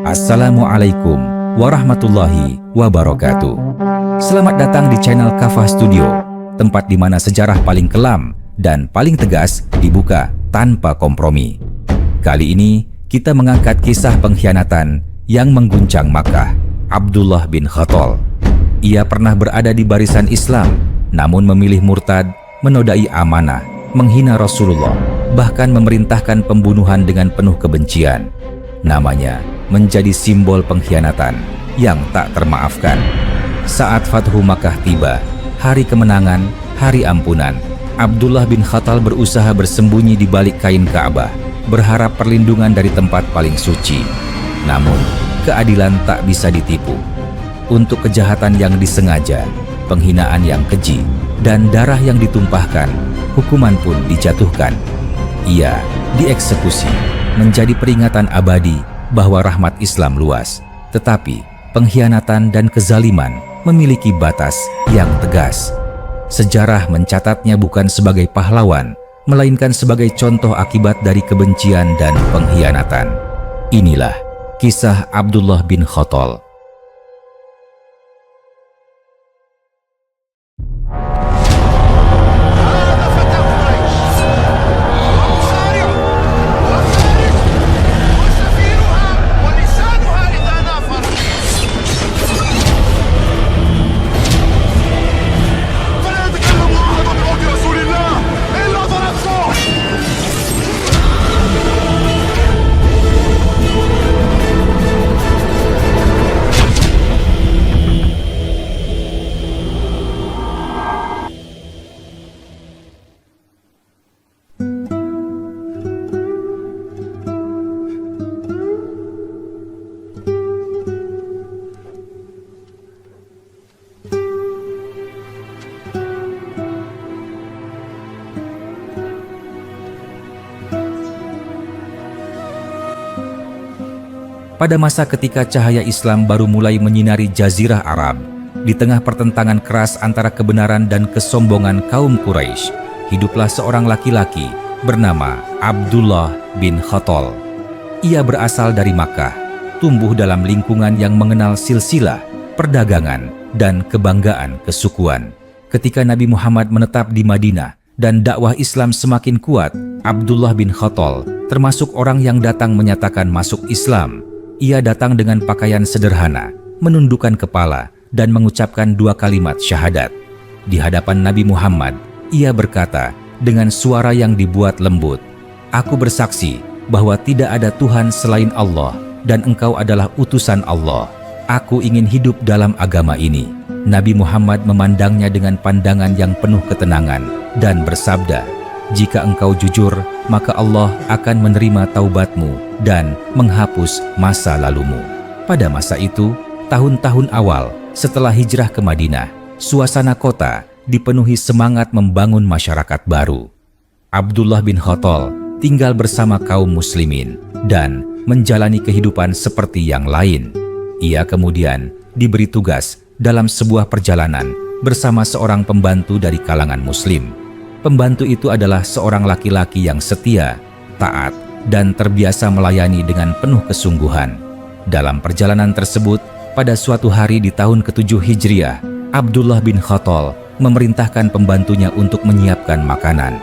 Assalamualaikum warahmatullahi wabarakatuh. Selamat datang di channel Kafah Studio, tempat di mana sejarah paling kelam dan paling tegas dibuka tanpa kompromi. Kali ini kita mengangkat kisah pengkhianatan yang mengguncang Makkah, Abdullah bin Khattal. Ia pernah berada di barisan Islam, namun memilih murtad, menodai amanah, menghina Rasulullah, bahkan memerintahkan pembunuhan dengan penuh kebencian. Namanya menjadi simbol pengkhianatan yang tak termaafkan. Saat Fathu Makkah tiba, hari kemenangan, hari ampunan, Abdullah bin Khattal berusaha bersembunyi di balik kain Ka'bah, berharap perlindungan dari tempat paling suci. Namun, keadilan tak bisa ditipu. Untuk kejahatan yang disengaja, penghinaan yang keji, dan darah yang ditumpahkan, hukuman pun dijatuhkan. Ia dieksekusi, menjadi peringatan abadi bahwa rahmat Islam luas. Tetapi, pengkhianatan dan kezaliman memiliki batas yang tegas. Sejarah mencatatnya bukan sebagai pahlawan, melainkan sebagai contoh akibat dari kebencian dan pengkhianatan. Inilah kisah Abdullah bin Khattal. Pada masa ketika cahaya Islam baru mulai menyinari Jazirah Arab, di tengah pertentangan keras antara kebenaran dan kesombongan kaum Quraisy, hiduplah seorang laki-laki bernama Abdullah bin Khattal. Ia berasal dari Makkah, tumbuh dalam lingkungan yang mengenal silsilah, perdagangan, dan kebanggaan kesukuan. Ketika Nabi Muhammad menetap di Madinah dan dakwah Islam semakin kuat, Abdullah bin Khattal termasuk orang yang datang menyatakan masuk Islam. Ia datang dengan pakaian sederhana, menundukkan kepala, dan mengucapkan 2 kalimat syahadat. Di hadapan Nabi Muhammad, ia berkata dengan suara yang dibuat lembut, "Aku bersaksi bahwa tidak ada Tuhan selain Allah, dan engkau adalah utusan Allah. Aku ingin hidup dalam agama ini." Nabi Muhammad memandangnya dengan pandangan yang penuh ketenangan, dan bersabda, "Jika engkau jujur, maka Allah akan menerima taubatmu dan menghapus masa lalumu." Pada masa itu, tahun-tahun awal setelah hijrah ke Madinah, suasana kota dipenuhi semangat membangun masyarakat baru. Abdullah bin Khattal tinggal bersama kaum muslimin dan menjalani kehidupan seperti yang lain. Ia kemudian diberi tugas dalam sebuah perjalanan bersama seorang pembantu dari kalangan muslim. Pembantu itu adalah seorang laki-laki yang setia, taat, dan terbiasa melayani dengan penuh kesungguhan. Dalam perjalanan tersebut, pada suatu hari di tahun ke-7 Hijriah, Abdullah bin Khattal memerintahkan pembantunya untuk menyiapkan makanan.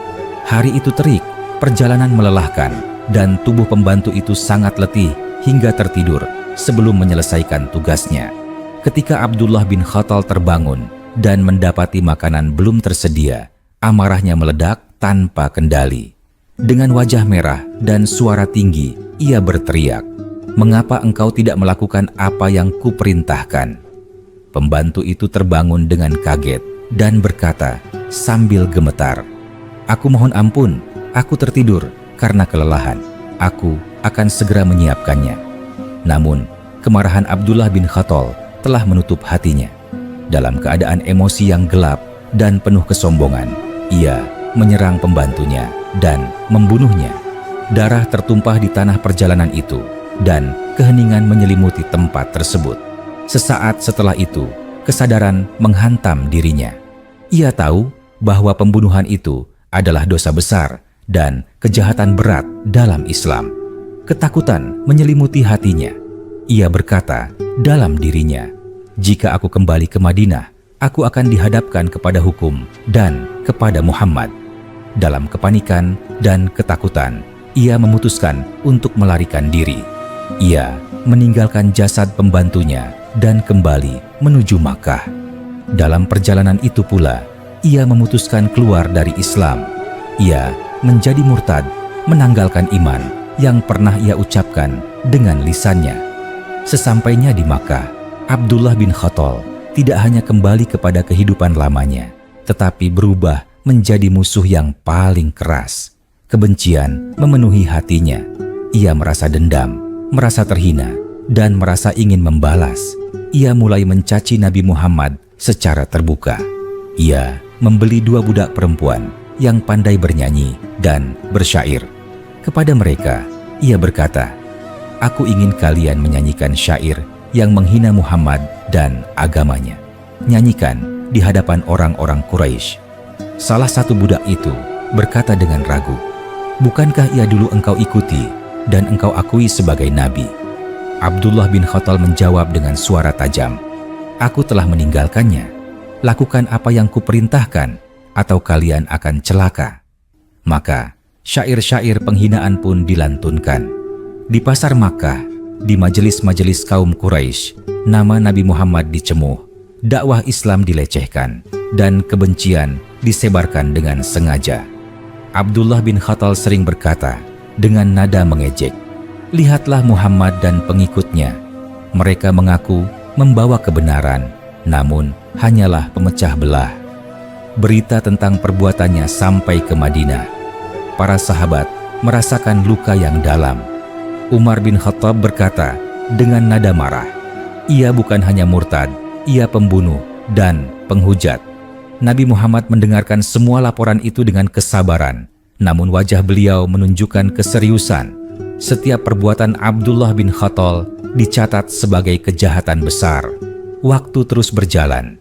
Hari itu terik, perjalanan melelahkan, dan tubuh pembantu itu sangat letih hingga tertidur sebelum menyelesaikan tugasnya. Ketika Abdullah bin Khattal terbangun dan mendapati makanan belum tersedia, amarahnya meledak tanpa kendali. Dengan wajah merah dan suara tinggi, ia berteriak, "Mengapa engkau tidak melakukan apa yang kuperintahkan?" Pembantu itu terbangun dengan kaget dan berkata sambil gemetar, "Aku mohon ampun, aku tertidur karena kelelahan. Aku akan segera menyiapkannya." Namun, kemarahan Abdullah bin Khattal telah menutup hatinya. Dalam keadaan emosi yang gelap dan penuh kesombongan, ia menyerang pembantunya dan membunuhnya. Darah tertumpah di tanah perjalanan itu, dan keheningan menyelimuti tempat tersebut. Sesaat setelah itu, kesadaran menghantam dirinya. Ia tahu bahwa pembunuhan itu adalah dosa besar dan kejahatan berat dalam Islam. Ketakutan menyelimuti hatinya. Ia berkata dalam dirinya, "Jika aku kembali ke Madinah, aku akan dihadapkan kepada hukum dan kepada Muhammad." Dalam kepanikan dan ketakutan, ia memutuskan untuk melarikan diri. Ia meninggalkan jasad pembantunya dan kembali menuju Makkah. Dalam perjalanan itu pula, ia memutuskan keluar dari Islam. Ia menjadi murtad, menanggalkan iman yang pernah ia ucapkan dengan lisannya. Sesampainya di Makkah, Abdullah bin Khattal tidak hanya kembali kepada kehidupan lamanya, tetapi berubah menjadi musuh yang paling keras. Kebencian memenuhi hatinya. Ia merasa dendam, merasa terhina, dan merasa ingin membalas. Ia mulai mencaci Nabi Muhammad secara terbuka. Ia membeli 2 budak perempuan yang pandai bernyanyi dan bersyair. Kepada mereka, ia berkata, "Aku ingin kalian menyanyikan syair yang menghina Muhammad dan agamanya. Nyanyikan di hadapan orang-orang Quraisy." Salah satu budak itu berkata dengan ragu, "Bukankah ia dulu engkau ikuti dan engkau akui sebagai nabi?" Abdullah bin Khattal menjawab dengan suara tajam, "Aku telah meninggalkannya. Lakukan apa yang kuperintahkan, atau kalian akan celaka." Maka syair-syair penghinaan pun dilantunkan. Di pasar Makkah, di majelis-majelis kaum Quraisy, nama Nabi Muhammad dicemuh, dakwah Islam dilecehkan, dan kebencian disebarkan dengan sengaja. Abdullah bin Khattal sering berkata dengan nada mengejek, "Lihatlah Muhammad dan pengikutnya. Mereka mengaku membawa kebenaran, namun hanyalah pemecah belah." Berita tentang perbuatannya sampai ke Madinah. Para sahabat merasakan luka yang dalam. Umar bin Khattab berkata dengan nada marah, "Ia bukan hanya murtad, ia pembunuh dan penghujat." Nabi Muhammad mendengarkan semua laporan itu dengan kesabaran, namun wajah beliau menunjukkan keseriusan. Setiap perbuatan Abdullah bin Khattal dicatat sebagai kejahatan besar. Waktu terus berjalan.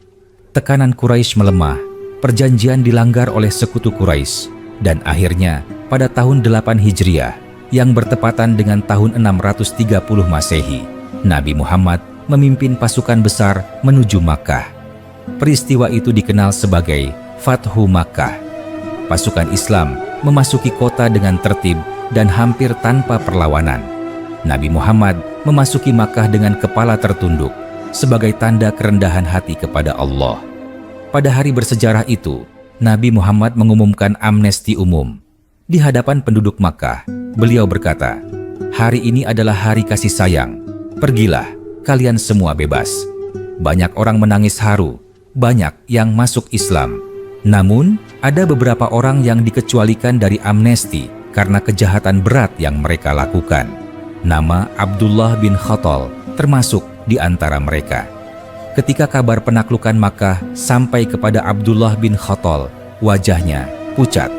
Tekanan Quraisy melemah, perjanjian dilanggar oleh sekutu Quraisy, dan akhirnya pada tahun 8 Hijriah yang bertepatan dengan tahun 630 Masehi, Nabi Muhammad memimpin pasukan besar menuju Makkah. Peristiwa itu dikenal sebagai Fathu Makkah. Pasukan Islam memasuki kota dengan tertib dan hampir tanpa perlawanan. Nabi Muhammad memasuki Makkah dengan kepala tertunduk sebagai tanda kerendahan hati kepada Allah. Pada hari bersejarah itu, Nabi Muhammad mengumumkan amnesti umum. Di hadapan penduduk Makkah, beliau berkata, "Hari ini adalah hari kasih sayang. Pergilah, kalian semua bebas." Banyak orang menangis haru, banyak yang masuk Islam. Namun, ada beberapa orang yang dikecualikan dari amnesti karena kejahatan berat yang mereka lakukan. Nama Abdullah bin Khattal termasuk di antara mereka. Ketika kabar penaklukan Makkah sampai kepada Abdullah bin Khattal, wajahnya pucat,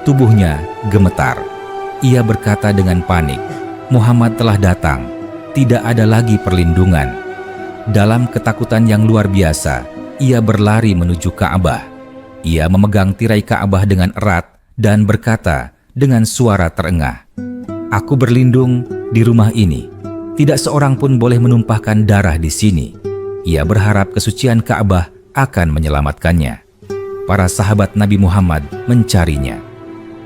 tubuhnya gemetar. Ia berkata dengan panik, "Muhammad telah datang, tidak ada lagi perlindungan." Dalam ketakutan yang luar biasa, ia berlari menuju Ka'bah. Ia memegang tirai Ka'bah dengan erat dan berkata dengan suara terengah, "Aku berlindung di rumah ini. Tidak seorang pun boleh menumpahkan darah di sini." Ia berharap kesucian Ka'bah akan menyelamatkannya. Para sahabat Nabi Muhammad mencarinya.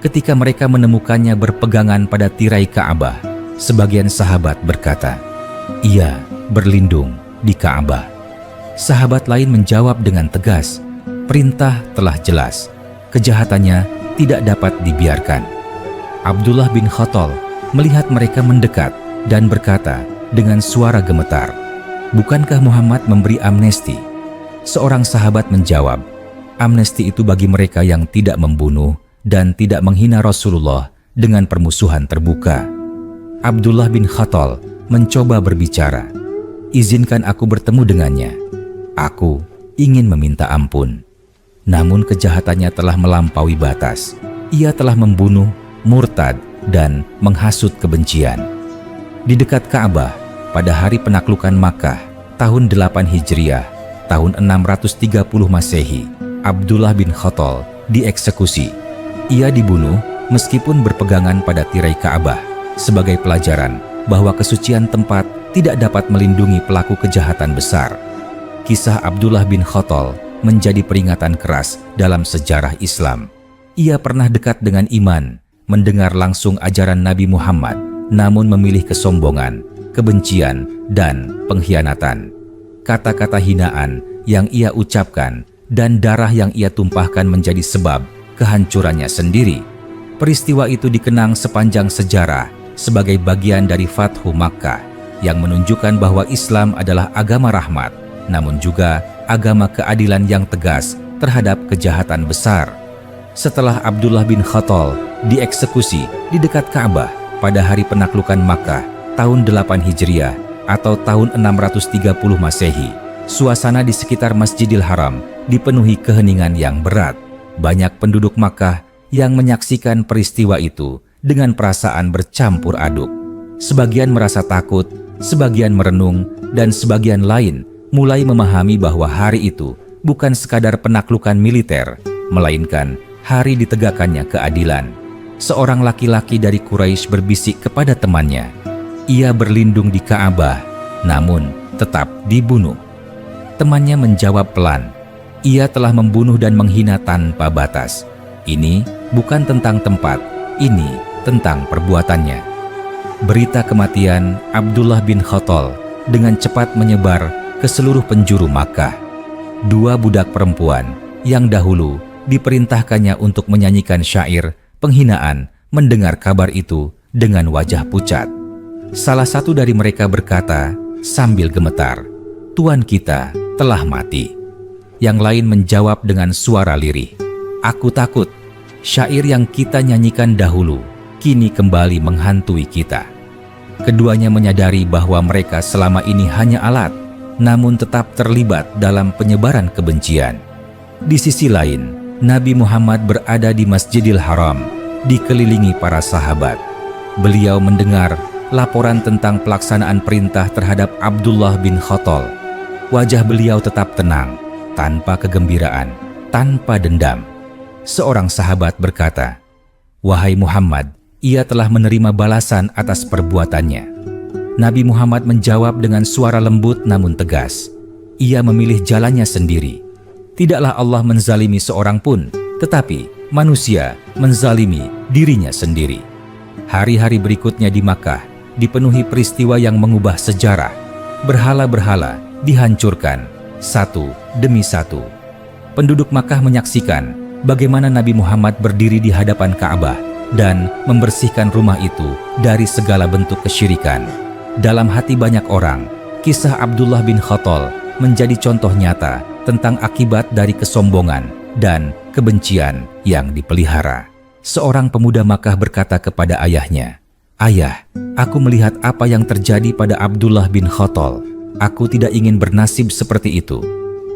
Ketika mereka menemukannya berpegangan pada tirai Ka'bah, sebagian sahabat berkata, "Ia berlindung di Ka'bah." Sahabat lain menjawab dengan tegas, "Perintah telah jelas, kejahatannya tidak dapat dibiarkan." Abdullah bin Khattal melihat mereka mendekat dan berkata dengan suara gemetar, "Bukankah Muhammad memberi amnesti?" Seorang sahabat menjawab, "Amnesti itu bagi mereka yang tidak membunuh dan tidak menghina Rasulullah dengan permusuhan terbuka." Abdullah bin Khattal mencoba berbicara, "Izinkan aku bertemu dengannya. Aku ingin meminta ampun." Namun kejahatannya telah melampaui batas. Ia telah membunuh, murtad, dan menghasut kebencian. Di dekat Ka'bah, pada hari penaklukan Makkah, tahun 8 Hijriah, tahun 630 Masehi, Abdullah bin Khattal dieksekusi. Ia dibunuh meskipun berpegangan pada tirai Ka'bah. sebagai pelajaran bahwa kesucian tempat tidak dapat melindungi pelaku kejahatan besar. Kisah Abdullah bin Khattal menjadi peringatan keras dalam sejarah Islam. Ia pernah dekat dengan iman, mendengar langsung ajaran Nabi Muhammad, namun memilih kesombongan, kebencian, dan pengkhianatan. Kata-kata hinaan yang ia ucapkan dan darah yang ia tumpahkan menjadi sebab kehancurannya sendiri. Peristiwa itu dikenang sepanjang sejarah sebagai bagian dari Fathu Makkah yang menunjukkan bahwa Islam adalah agama rahmat, namun juga agama keadilan yang tegas terhadap kejahatan besar. Setelah Abdullah bin Khattal dieksekusi di dekat Ka'bah pada hari penaklukan Makkah tahun 8 Hijriah atau tahun 630 Masehi, suasana di sekitar Masjidil Haram dipenuhi keheningan yang berat. Banyak penduduk Makkah yang menyaksikan peristiwa itu dengan perasaan bercampur aduk. Sebagian merasa takut, sebagian merenung, dan sebagian lain mulai memahami bahwa hari itu bukan sekadar penaklukan militer, melainkan hari ditegakkannya keadilan. Seorang laki-laki dari Quraisy berbisik kepada temannya. Ia berlindung di Ka'bah, namun tetap dibunuh. Temannya menjawab pelan, ia telah membunuh dan menghina tanpa batas. Ini bukan tentang tempat, ini tentang perbuatannya. Berita kematian Abdullah bin Khattal dengan cepat menyebar ke seluruh penjuru Makkah. Dua budak perempuan yang dahulu diperintahkannya untuk menyanyikan syair penghinaan mendengar kabar itu dengan wajah pucat. Salah satu dari mereka berkata sambil gemetar, "Tuan kita telah mati." Yang lain menjawab dengan suara lirih, "Aku takut, syair yang kita nyanyikan dahulu kini kembali menghantui kita." Keduanya menyadari bahwa mereka selama ini hanya alat, namun tetap terlibat dalam penyebaran kebencian. Di sisi lain, Nabi Muhammad berada di Masjidil Haram, dikelilingi para sahabat. Beliau mendengar laporan tentang pelaksanaan perintah terhadap Abdullah bin Khattal. Wajah beliau tetap tenang, tanpa kegembiraan, tanpa dendam. Seorang sahabat berkata, "Wahai Muhammad, ia telah menerima balasan atas perbuatannya." Nabi Muhammad menjawab dengan suara lembut namun tegas, "Ia memilih jalannya sendiri. Tidaklah Allah menzalimi seorang pun, tetapi manusia menzalimi dirinya sendiri." Hari-hari berikutnya di Makkah dipenuhi peristiwa yang mengubah sejarah. Berhala-berhala dihancurkan satu demi satu. Penduduk Makkah menyaksikan bagaimana Nabi Muhammad berdiri di hadapan Ka'bah dan membersihkan rumah itu dari segala bentuk kesyirikan. Dalam hati banyak orang, kisah Abdullah bin Khattal menjadi contoh nyata tentang akibat dari kesombongan dan kebencian yang dipelihara. Seorang pemuda Makkah berkata kepada ayahnya, "Ayah, aku melihat apa yang terjadi pada Abdullah bin Khattal. Aku tidak ingin bernasib seperti itu."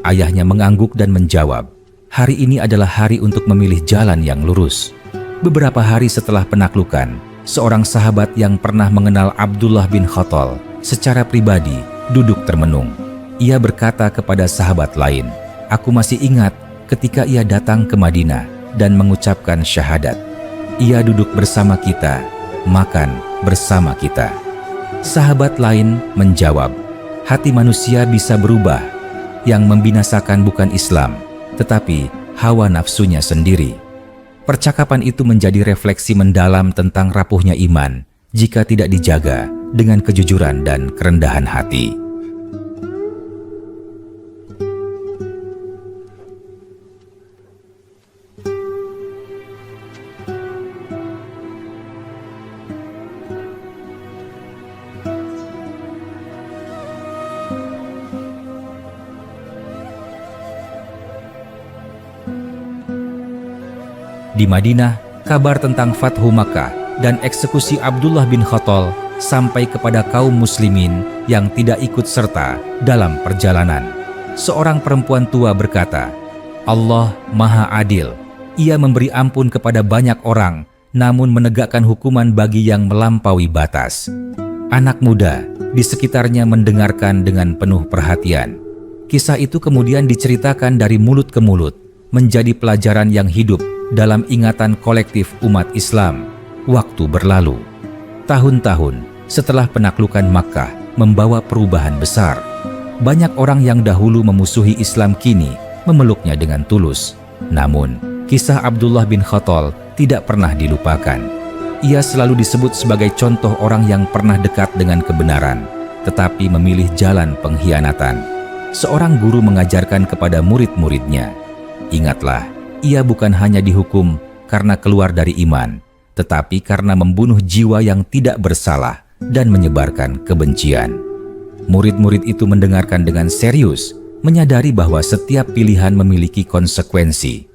Ayahnya mengangguk dan menjawab, "Hari ini adalah hari untuk memilih jalan yang lurus." Beberapa hari setelah penaklukan, seorang sahabat yang pernah mengenal Abdullah bin Khattal secara pribadi duduk termenung. Ia berkata kepada sahabat lain, "Aku masih ingat ketika ia datang ke Madinah dan mengucapkan syahadat. Ia duduk bersama kita, makan bersama kita." Sahabat lain menjawab, "Hati manusia bisa berubah. Yang membinasakan bukan Islam, tetapi hawa nafsunya sendiri." Percakapan itu menjadi refleksi mendalam tentang rapuhnya iman jika tidak dijaga dengan kejujuran dan kerendahan hati. Di Madinah, kabar tentang Fathu Makkah dan eksekusi Abdullah bin Khattal sampai kepada kaum muslimin yang tidak ikut serta dalam perjalanan. Seorang perempuan tua berkata, "Allah Maha Adil. Ia memberi ampun kepada banyak orang, namun menegakkan hukuman bagi yang melampaui batas." Anak muda di sekitarnya mendengarkan dengan penuh perhatian. Kisah itu kemudian diceritakan dari mulut ke mulut, menjadi pelajaran yang hidup dalam ingatan kolektif umat Islam. Waktu berlalu. Tahun-tahun setelah penaklukan Makkah membawa perubahan besar. Banyak orang yang dahulu memusuhi Islam kini memeluknya dengan tulus. Namun, kisah Abdullah bin Khattal tidak pernah dilupakan. Ia selalu disebut sebagai contoh orang yang pernah dekat dengan kebenaran, tetapi memilih jalan pengkhianatan. Seorang guru mengajarkan kepada murid-muridnya, "Ingatlah, ia bukan hanya dihukum karena keluar dari iman, tetapi karena membunuh jiwa yang tidak bersalah dan menyebarkan kebencian." Murid-murid itu mendengarkan dengan serius, menyadari bahwa setiap pilihan memiliki konsekuensi.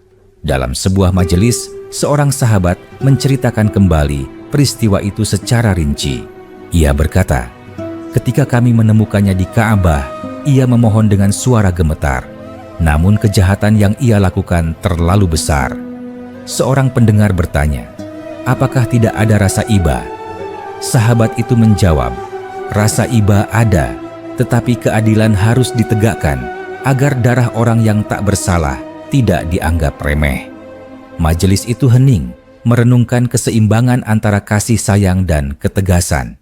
Dalam sebuah majelis, seorang sahabat menceritakan kembali peristiwa itu secara rinci. Ia berkata, "Ketika kami menemukannya di Ka'bah, ia memohon dengan suara gemetar. Namun kejahatan yang ia lakukan terlalu besar." Seorang pendengar bertanya, "Apakah tidak ada rasa iba?" Sahabat itu menjawab, "Rasa iba ada, tetapi keadilan harus ditegakkan agar darah orang yang tak bersalah tidak dianggap remeh." Majelis itu hening, merenungkan keseimbangan antara kasih sayang dan ketegasan.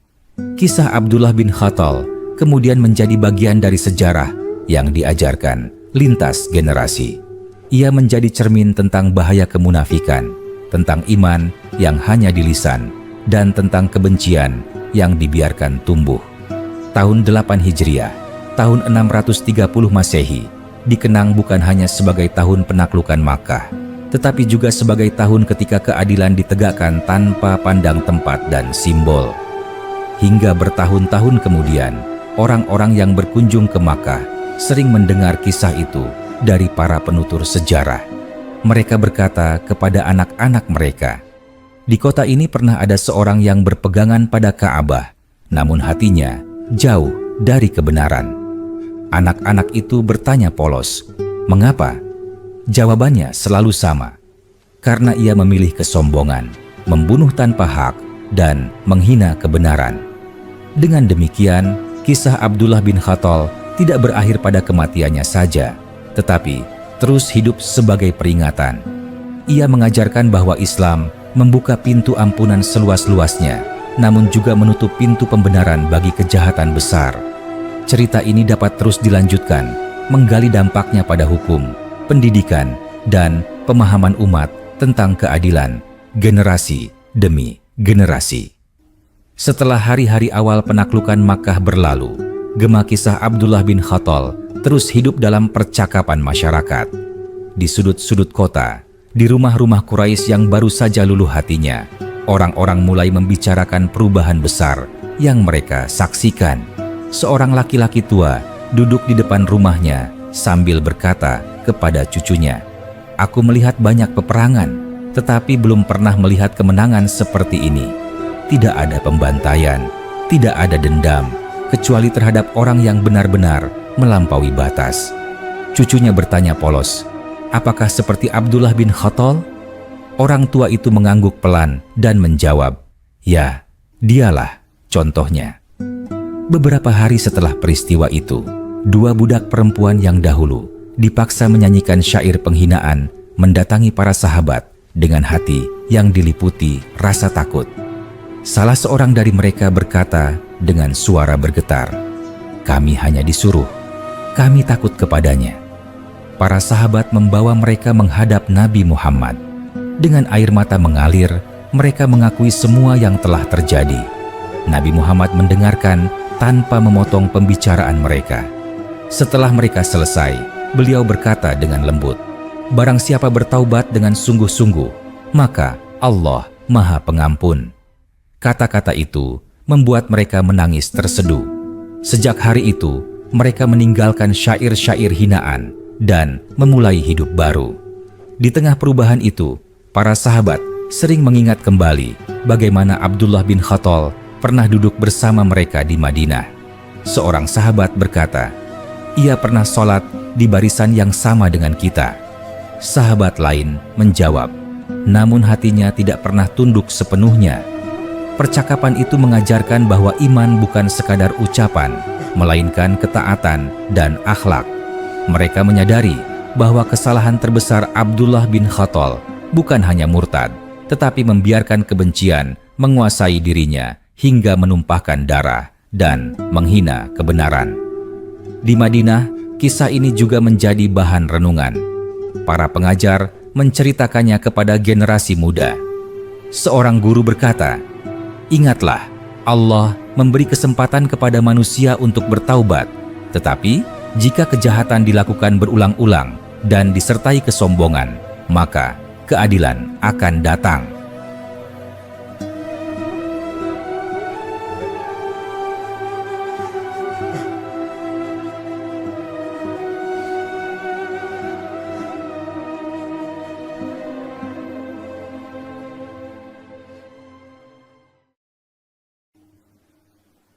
Kisah Abdullah bin Khattal kemudian menjadi bagian dari sejarah yang diajarkan lintas generasi. Ia menjadi cermin tentang bahaya kemunafikan, tentang iman yang hanya di lisan, dan tentang kebencian yang dibiarkan tumbuh. Tahun 8 Hijriah, tahun 630 Masehi, dikenang bukan hanya sebagai tahun penaklukan Makkah, tetapi juga sebagai tahun ketika keadilan ditegakkan tanpa pandang tempat dan simbol. Hingga bertahun-tahun kemudian, orang-orang yang berkunjung ke Makkah sering mendengar kisah itu dari para penutur sejarah. Mereka berkata kepada anak-anak mereka, "Di kota ini pernah ada seorang yang berpegangan pada Ka'bah, namun hatinya jauh dari kebenaran." Anak-anak itu bertanya polos, "Mengapa?" Jawabannya selalu sama, "Karena ia memilih kesombongan, membunuh tanpa hak, dan menghina kebenaran." Dengan demikian, kisah Abdullah bin Khattal tidak berakhir pada kematiannya saja, tetapi terus hidup sebagai peringatan. Ia mengajarkan bahwa Islam membuka pintu ampunan seluas-luasnya, namun juga menutup pintu pembenaran bagi kejahatan besar. Cerita ini dapat terus dilanjutkan, menggali dampaknya pada hukum, pendidikan, dan pemahaman umat tentang keadilan, generasi demi generasi. Setelah hari-hari awal penaklukan Makkah berlalu, gema kisah Abdullah bin Khattal terus hidup dalam percakapan masyarakat. Di sudut-sudut kota, di rumah-rumah Quraisy yang baru saja luluh hatinya, orang-orang mulai membicarakan perubahan besar yang mereka saksikan. Seorang laki-laki tua duduk di depan rumahnya sambil berkata kepada cucunya, "Aku melihat banyak peperangan, tetapi belum pernah melihat kemenangan seperti ini. Tidak ada pembantaian, tidak ada dendam, kecuali terhadap orang yang benar-benar melampaui batas." Cucunya bertanya polos, "Apakah seperti Abdullah bin Khattal?" Orang tua itu mengangguk pelan dan menjawab, "Ya, dialah contohnya." Beberapa hari setelah peristiwa itu, dua budak perempuan yang dahulu dipaksa menyanyikan syair penghinaan mendatangi para sahabat dengan hati yang diliputi rasa takut. Salah seorang dari mereka berkata dengan suara bergetar, "Kami hanya disuruh, kami takut kepadanya." Para sahabat membawa mereka menghadap Nabi Muhammad. Dengan air mata mengalir, mereka mengakui semua yang telah terjadi. Nabi Muhammad mendengarkan tanpa memotong pembicaraan mereka. Setelah mereka selesai, beliau berkata dengan lembut, "Barang siapa bertaubat dengan sungguh-sungguh, maka Allah Maha Pengampun." Kata-kata itu membuat mereka menangis terseduh. Sejak hari itu, mereka meninggalkan syair-syair hinaan dan memulai hidup baru. Di tengah perubahan itu, para sahabat sering mengingat kembali bagaimana Abdullah bin Khattal pernah duduk bersama mereka di Madinah. Seorang sahabat berkata, "Ia pernah sholat di barisan yang sama dengan kita." Sahabat lain menjawab, "Namun hatinya tidak pernah tunduk sepenuhnya." Percakapan itu mengajarkan bahwa iman bukan sekadar ucapan, melainkan ketaatan dan akhlak. Mereka menyadari bahwa kesalahan terbesar Abdullah bin Khattal bukan hanya murtad, tetapi membiarkan kebencian menguasai dirinya hingga menumpahkan darah dan menghina kebenaran. Di Madinah, kisah ini juga menjadi bahan renungan. Para pengajar menceritakannya kepada generasi muda. Seorang guru berkata, "Ingatlah, Allah memberi kesempatan kepada manusia untuk bertaubat, tetapi jika kejahatan dilakukan berulang-ulang dan disertai kesombongan, maka keadilan akan datang."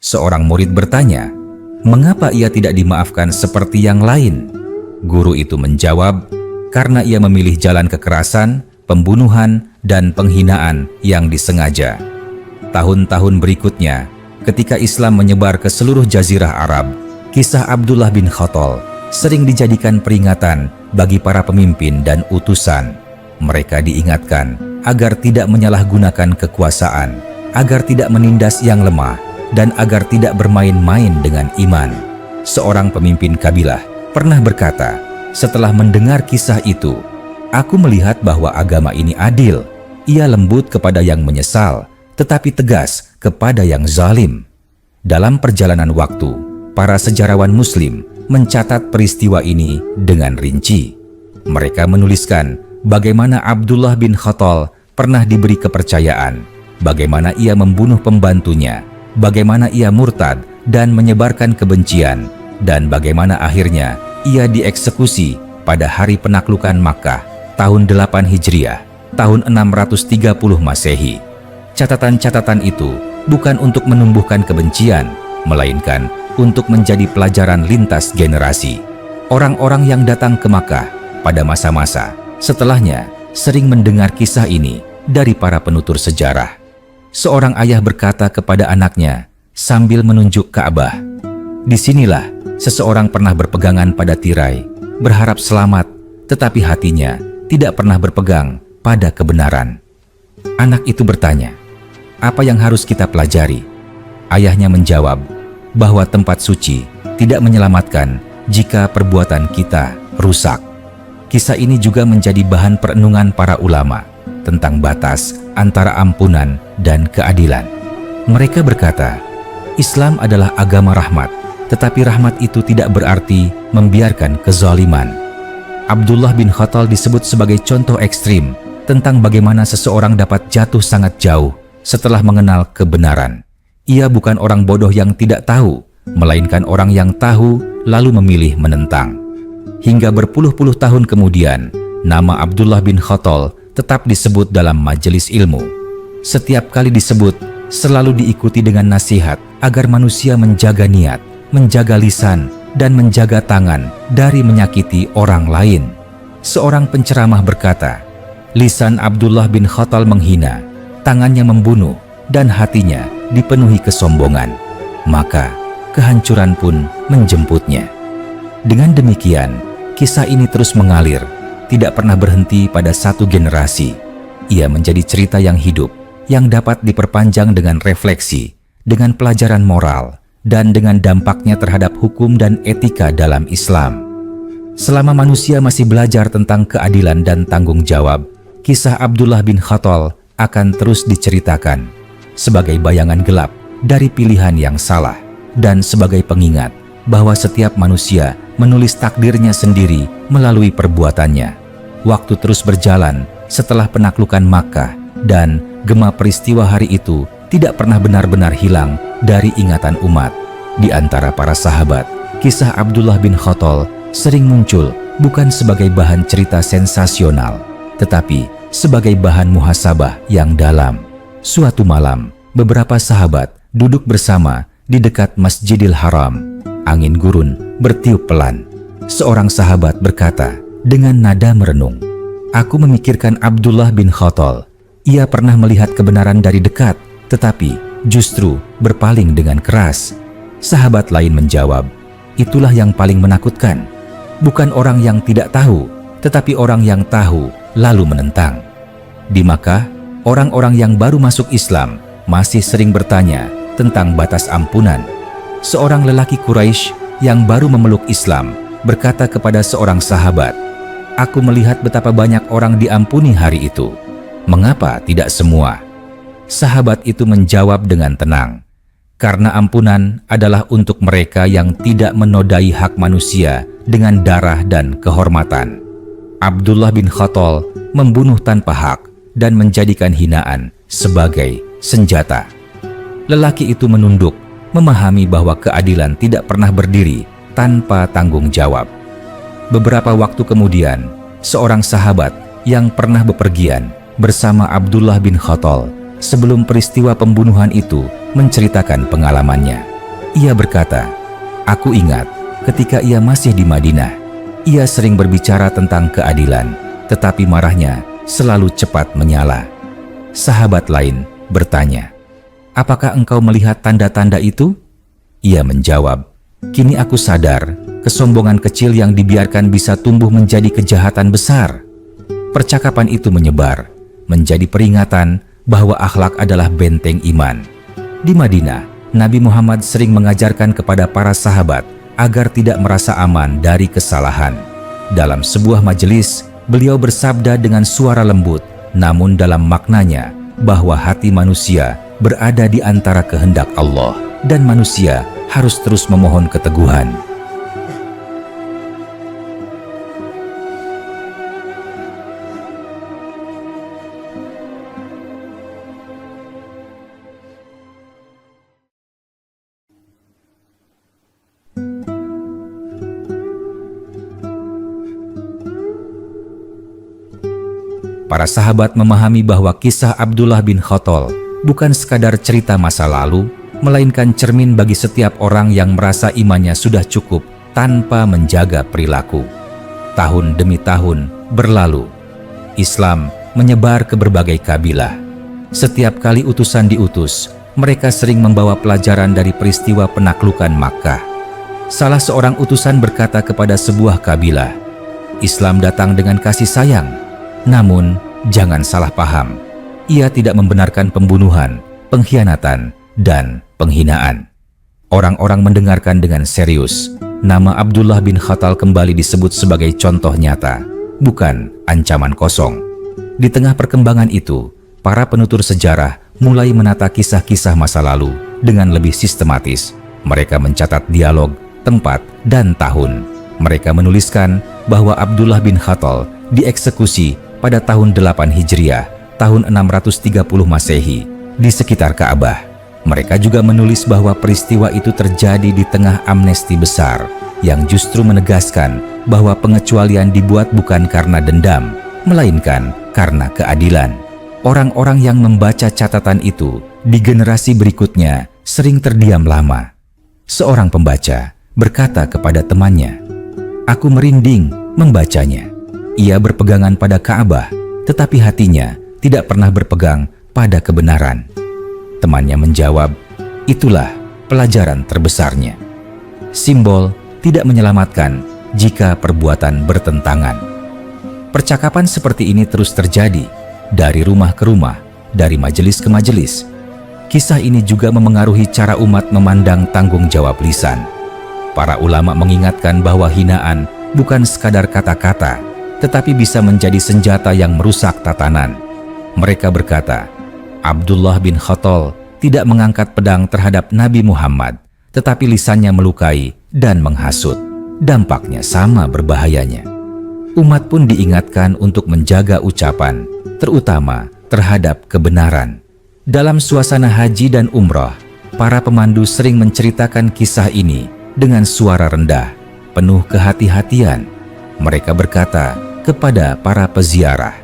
Seorang murid bertanya, mengapa ia tidak dimaafkan seperti yang lain? Guru itu menjawab, karena ia memilih jalan kekerasan, pembunuhan, dan penghinaan yang disengaja. Tahun-tahun berikutnya, ketika Islam menyebar ke seluruh jazirah Arab, kisah Abdullah bin Khattal sering dijadikan peringatan bagi para pemimpin dan utusan. Mereka diingatkan agar tidak menyalahgunakan kekuasaan, agar tidak menindas yang lemah, dan agar tidak bermain-main dengan iman. Seorang pemimpin kabilah pernah berkata, setelah mendengar kisah itu, "Aku melihat bahwa agama ini adil. Ia lembut kepada yang menyesal, tetapi tegas kepada yang zalim." Dalam perjalanan waktu, para sejarawan Muslim mencatat peristiwa ini dengan rinci. Mereka menuliskan bagaimana Abdullah bin Khattal pernah diberi kepercayaan, bagaimana ia membunuh pembantunya, bagaimana ia murtad dan menyebarkan kebencian, dan bagaimana akhirnya ia dieksekusi pada hari penaklukan Makkah tahun 8 Hijriah, tahun 630 Masehi. Catatan-catatan itu bukan untuk menumbuhkan kebencian, melainkan untuk menjadi pelajaran lintas generasi. Orang-orang yang datang ke Makkah pada masa-masa setelahnya sering mendengar kisah ini dari para penutur sejarah. Seorang ayah berkata kepada anaknya sambil menunjuk Ka'bah, "Disinilah seseorang pernah berpegangan pada tirai, berharap selamat, tetapi hatinya tidak pernah berpegang pada kebenaran." Anak itu bertanya, "Apa yang harus kita pelajari?" Ayahnya menjawab bahwa tempat suci tidak menyelamatkan jika perbuatan kita rusak. Kisah ini juga menjadi bahan perenungan para ulama tentang batas antara ampunan dan keadilan. Mereka berkata, Islam adalah agama rahmat, tetapi rahmat itu tidak berarti membiarkan kezaliman. Abdullah bin Khattal disebut sebagai contoh ekstrim tentang bagaimana seseorang dapat jatuh sangat jauh setelah mengenal kebenaran. Ia bukan orang bodoh yang tidak tahu, melainkan orang yang tahu lalu memilih menentang. Hingga berpuluh-puluh tahun kemudian, nama Abdullah bin Khattal tetap disebut dalam majelis ilmu. Setiap kali disebut, selalu diikuti dengan nasihat agar manusia menjaga niat, menjaga lisan, dan menjaga tangan dari menyakiti orang lain. Seorang penceramah berkata, lisan Abdullah bin Khattal menghina, tangannya membunuh, dan hatinya dipenuhi kesombongan. Maka kehancuran pun menjemputnya. Dengan demikian, kisah ini terus mengalir, tidak pernah berhenti pada satu generasi. Ia menjadi cerita yang hidup, yang dapat diperpanjang dengan refleksi, dengan pelajaran moral, dan dengan dampaknya terhadap hukum dan etika dalam Islam. Selama manusia masih belajar tentang keadilan dan tanggung jawab, kisah Abdullah bin Khattal akan terus diceritakan sebagai bayangan gelap dari pilihan yang salah dan sebagai pengingat bahwa setiap manusia menulis takdirnya sendiri melalui perbuatannya. Waktu terus berjalan setelah penaklukan Makkah dan gema peristiwa hari itu tidak pernah benar-benar hilang dari ingatan umat. Di antara para sahabat, kisah Abdullah bin Khattal sering muncul bukan sebagai bahan cerita sensasional, tetapi sebagai bahan muhasabah yang dalam. Suatu malam, beberapa sahabat duduk bersama di dekat Masjidil Haram. Angin gurun bertiup pelan. Seorang sahabat berkata dengan nada merenung, "Aku memikirkan Abdullah bin Khattal. Ia pernah melihat kebenaran dari dekat, tetapi justru berpaling dengan keras." Sahabat lain menjawab, "Itulah yang paling menakutkan. Bukan orang yang tidak tahu, tetapi orang yang tahu lalu menentang." Di Makkah, orang-orang yang baru masuk Islam masih sering bertanya tentang batas ampunan. Seorang lelaki Quraisy yang baru memeluk Islam berkata kepada seorang sahabat, "Aku melihat betapa banyak orang diampuni hari itu. Mengapa tidak semua?" Sahabat itu menjawab dengan tenang, "Karena ampunan adalah untuk mereka yang tidak menodai hak manusia dengan darah dan kehormatan." Abdullah bin Khattal membunuh tanpa hak dan menjadikan hinaan sebagai senjata. Lelaki itu menunduk, memahami bahwa keadilan tidak pernah berdiri tanpa tanggung jawab. Beberapa waktu kemudian, seorang sahabat yang pernah bepergian bersama Abdullah bin Khattal sebelum peristiwa pembunuhan itu menceritakan pengalamannya. Ia berkata, "Aku ingat ketika ia masih di Madinah, ia sering berbicara tentang keadilan, tetapi marahnya selalu cepat menyala." Sahabat lain bertanya, "Apakah engkau melihat tanda-tanda itu?" Ia menjawab, "Kini aku sadar, kesombongan kecil yang dibiarkan bisa tumbuh menjadi kejahatan besar." Percakapan itu menyebar, menjadi peringatan bahwa akhlak adalah benteng iman. Di Madinah, Nabi Muhammad sering mengajarkan kepada para sahabat agar tidak merasa aman dari kesalahan. Dalam sebuah majelis, beliau bersabda dengan suara lembut, namun dalam maknanya bahwa hati manusia berada di antara kehendak Allah dan manusia harus terus memohon keteguhan. Para sahabat memahami bahwa kisah Abdullah bin Khattal bukan sekadar cerita masa lalu, melainkan cermin bagi setiap orang yang merasa imannya sudah cukup tanpa menjaga perilaku. Tahun demi tahun berlalu, Islam menyebar ke berbagai kabilah. Setiap kali utusan diutus, mereka sering membawa pelajaran dari peristiwa penaklukan Makkah. Salah seorang utusan berkata kepada sebuah kabilah, "Islam datang dengan kasih sayang. Namun, jangan salah paham, ia tidak membenarkan pembunuhan, pengkhianatan, dan penghinaan." Orang-orang mendengarkan dengan serius. Nama Abdullah bin Khattal kembali disebut sebagai contoh nyata, bukan ancaman kosong. Di tengah perkembangan itu, para penutur sejarah mulai menata kisah-kisah masa lalu dengan lebih sistematis. Mereka mencatat dialog, tempat, dan tahun. Mereka menuliskan bahwa Abdullah bin Khattal dieksekusi pada tahun 8 Hijriah, tahun 630 Masehi, di sekitar Ka'bah. Mereka juga menulis bahwa peristiwa itu terjadi di tengah amnesti besar, yang justru menegaskan bahwa pengecualian dibuat bukan karena dendam, melainkan karena keadilan. Orang-orang yang membaca catatan itu di generasi berikutnya sering terdiam lama. Seorang pembaca berkata kepada temannya, "Aku merinding membacanya. Ia berpegangan pada Ka'bah, tetapi hatinya tidak pernah berpegang pada kebenaran." Temannya menjawab, "Itulah pelajaran terbesarnya. Simbol tidak menyelamatkan jika perbuatan bertentangan." Percakapan seperti ini terus terjadi dari rumah ke rumah, dari majelis ke majelis. Kisah ini juga memengaruhi cara umat memandang tanggung jawab lisan. Para ulama mengingatkan bahwa hinaan bukan sekadar kata-kata, tetapi bisa menjadi senjata yang merusak tatanan. Mereka berkata, Abdullah bin Khattal tidak mengangkat pedang terhadap Nabi Muhammad, tetapi lisannya melukai dan menghasut. Dampaknya sama berbahayanya. Umat pun diingatkan untuk menjaga ucapan, terutama terhadap kebenaran. Dalam suasana haji dan umrah, para pemandu sering menceritakan kisah ini dengan suara rendah, penuh kehati-hatian. Mereka berkata kepada para peziarah,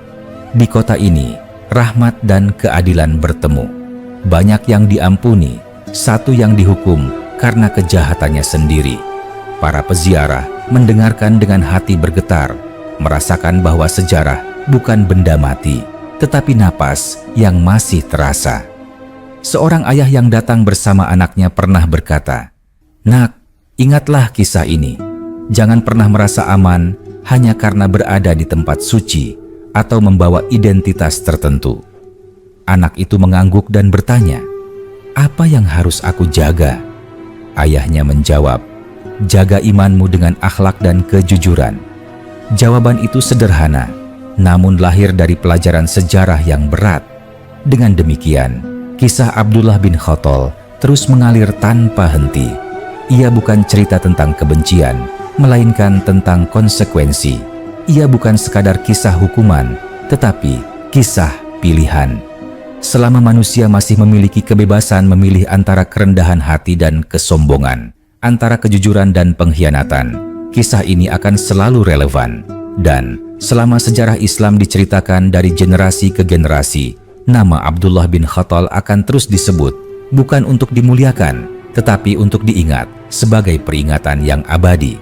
"Di kota ini, rahmat dan keadilan bertemu. Banyak yang diampuni, satu yang dihukum karena kejahatannya sendiri." Para peziarah mendengarkan dengan hati bergetar, merasakan bahwa sejarah bukan benda mati, tetapi napas yang masih terasa. Seorang ayah yang datang bersama anaknya pernah berkata, "Nak, ingatlah kisah ini. Jangan pernah merasa aman hanya karena berada di tempat suci atau membawa identitas tertentu." Anak itu mengangguk dan bertanya, apa yang harus aku jaga?" Ayahnya menjawab, "Jaga imanmu dengan akhlak dan kejujuran." Jawaban itu sederhana, namun lahir dari pelajaran sejarah yang berat. Dengan demikian, kisah Abdullah bin Khattal terus mengalir tanpa henti. Ia bukan cerita tentang kebencian, melainkan tentang konsekuensi. Ia bukan sekadar kisah hukuman, tetapi kisah pilihan. Selama manusia masih memiliki kebebasan memilih antara kerendahan hati dan kesombongan, antara kejujuran dan pengkhianatan, kisah ini akan selalu relevan. Dan selama sejarah Islam diceritakan dari generasi ke generasi, nama Abdullah bin Khattal akan terus disebut, bukan untuk dimuliakan, tetapi untuk diingat sebagai peringatan yang abadi.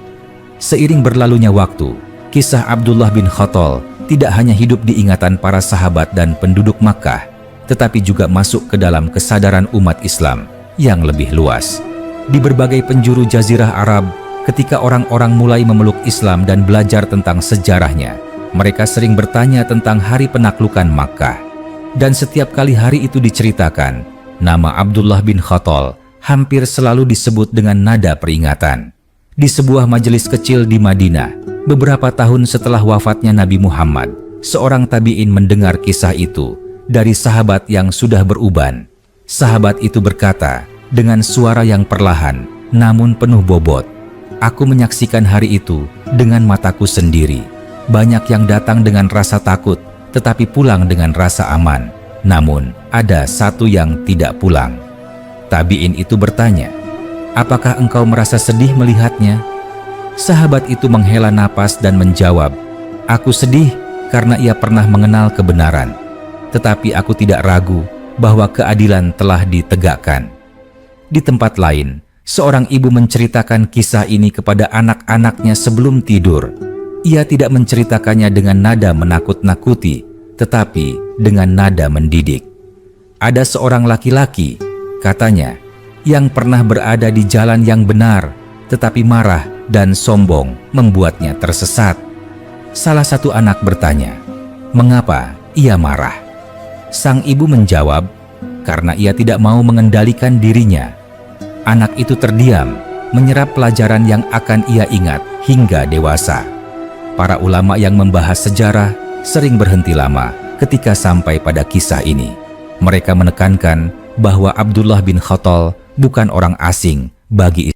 Seiring berlalunya waktu, kisah Abdullah bin Khattal tidak hanya hidup di ingatan para sahabat dan penduduk Makkah, tetapi juga masuk ke dalam kesadaran umat Islam yang lebih luas. Di berbagai penjuru Jazirah Arab, ketika orang-orang mulai memeluk Islam dan belajar tentang sejarahnya, mereka sering bertanya tentang hari penaklukan Makkah. Dan setiap kali hari itu diceritakan, nama Abdullah bin Khattal hampir selalu disebut dengan nada peringatan. Di sebuah majelis kecil di Madinah, beberapa tahun setelah wafatnya Nabi Muhammad, seorang tabi'in mendengar kisah itu dari sahabat yang sudah beruban. Sahabat itu berkata dengan suara yang perlahan namun penuh bobot, "Aku menyaksikan hari itu dengan mataku sendiri. Banyak yang datang dengan rasa takut, tetapi pulang dengan rasa aman. Namun ada satu yang tidak pulang." Tabi'in itu bertanya, "Apakah engkau merasa sedih melihatnya?" Sahabat itu menghela napas dan menjawab, "Aku sedih karena ia pernah mengenal kebenaran. Tetapi aku tidak ragu bahwa keadilan telah ditegakkan." Di tempat lain, seorang ibu menceritakan kisah ini kepada anak-anaknya sebelum tidur. Ia tidak menceritakannya dengan nada menakut-nakuti, tetapi dengan nada mendidik. "Ada seorang laki-laki," katanya, "yang pernah berada di jalan yang benar, tetapi marah dan sombong membuatnya tersesat." Salah satu anak bertanya, "Mengapa ia marah?" Sang ibu menjawab, "Karena ia tidak mau mengendalikan dirinya." Anak itu terdiam, menyerap pelajaran yang akan ia ingat hingga dewasa. Para ulama yang membahas sejarah sering berhenti lama ketika sampai pada kisah ini. Mereka menekankan bahwa Abdullah bin Khattal bukan orang asing bagi Islam.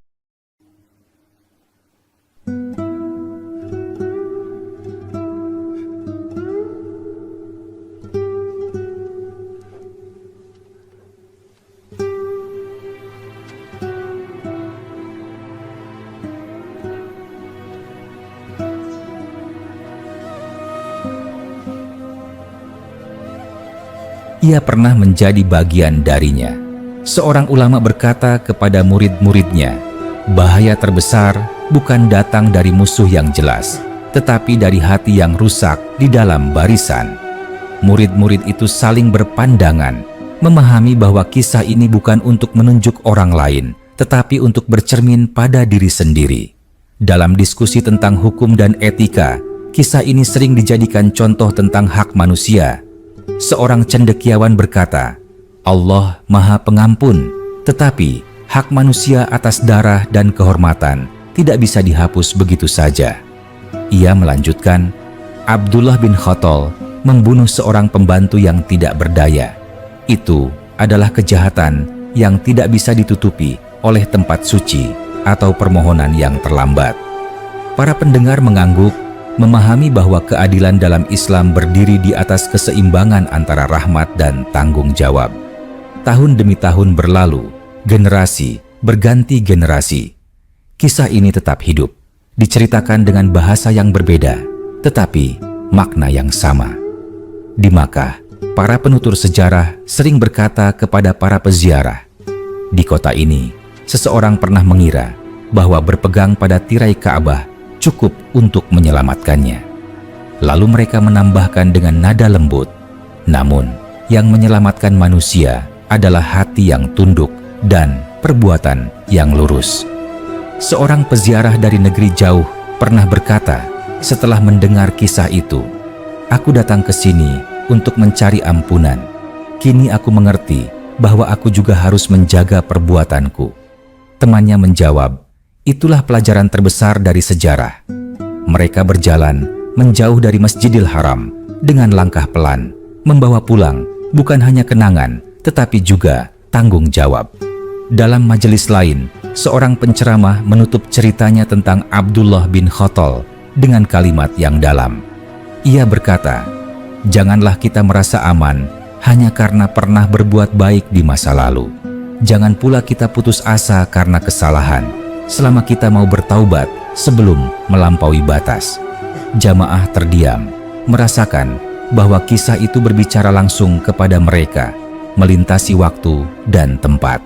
Ia pernah menjadi bagian darinya. Seorang ulama berkata kepada murid-muridnya, "Bahaya terbesar bukan datang dari musuh yang jelas, tetapi dari hati yang rusak di dalam barisan." Murid-murid itu saling berpandangan, memahami bahwa kisah ini bukan untuk menunjuk orang lain, tetapi untuk bercermin pada diri sendiri. Dalam diskusi tentang hukum dan etika, kisah ini sering dijadikan contoh tentang hak manusia. Seorang cendekiawan berkata, "Allah Maha Pengampun, tetapi hak manusia atas darah dan kehormatan tidak bisa dihapus begitu saja." Ia melanjutkan, Abdullah bin Khattal membunuh seorang pembantu yang tidak berdaya. Itu adalah kejahatan yang tidak bisa ditutupi oleh tempat suci atau permohonan yang terlambat. Para pendengar mengangguk, memahami bahwa keadilan dalam Islam berdiri di atas keseimbangan antara rahmat dan tanggung jawab. Tahun demi tahun berlalu, generasi berganti generasi. Kisah ini tetap hidup, diceritakan dengan bahasa yang berbeda, tetapi makna yang sama. Di Makkah, para penutur sejarah sering berkata kepada para peziarah, "Di kota ini, seseorang pernah mengira bahwa berpegang pada tirai Ka'bah cukup untuk menyelamatkannya." Lalu mereka menambahkan dengan nada lembut, "Namun, yang menyelamatkan manusia adalah hati yang tunduk dan perbuatan yang lurus." Seorang peziarah dari negeri jauh pernah berkata setelah mendengar kisah itu, "Aku datang ke sini untuk mencari ampunan. Kini aku mengerti bahwa aku juga harus menjaga perbuatanku. Temannya menjawab, itulah pelajaran terbesar dari sejarah. Mereka berjalan menjauh dari Masjidil Haram dengan langkah pelan, membawa pulang bukan hanya kenangan, tetapi juga tanggung jawab. Dalam majelis lain, seorang penceramah menutup ceritanya tentang Abdullah bin Khattal dengan kalimat yang dalam. Ia berkata, janganlah kita merasa aman hanya karena pernah berbuat baik di masa lalu. Jangan pula kita putus asa karena kesalahan, selama kita mau bertaubat sebelum melampaui batas. Jamaah terdiam, merasakan bahwa kisah itu berbicara langsung kepada mereka, melintasi waktu dan tempat.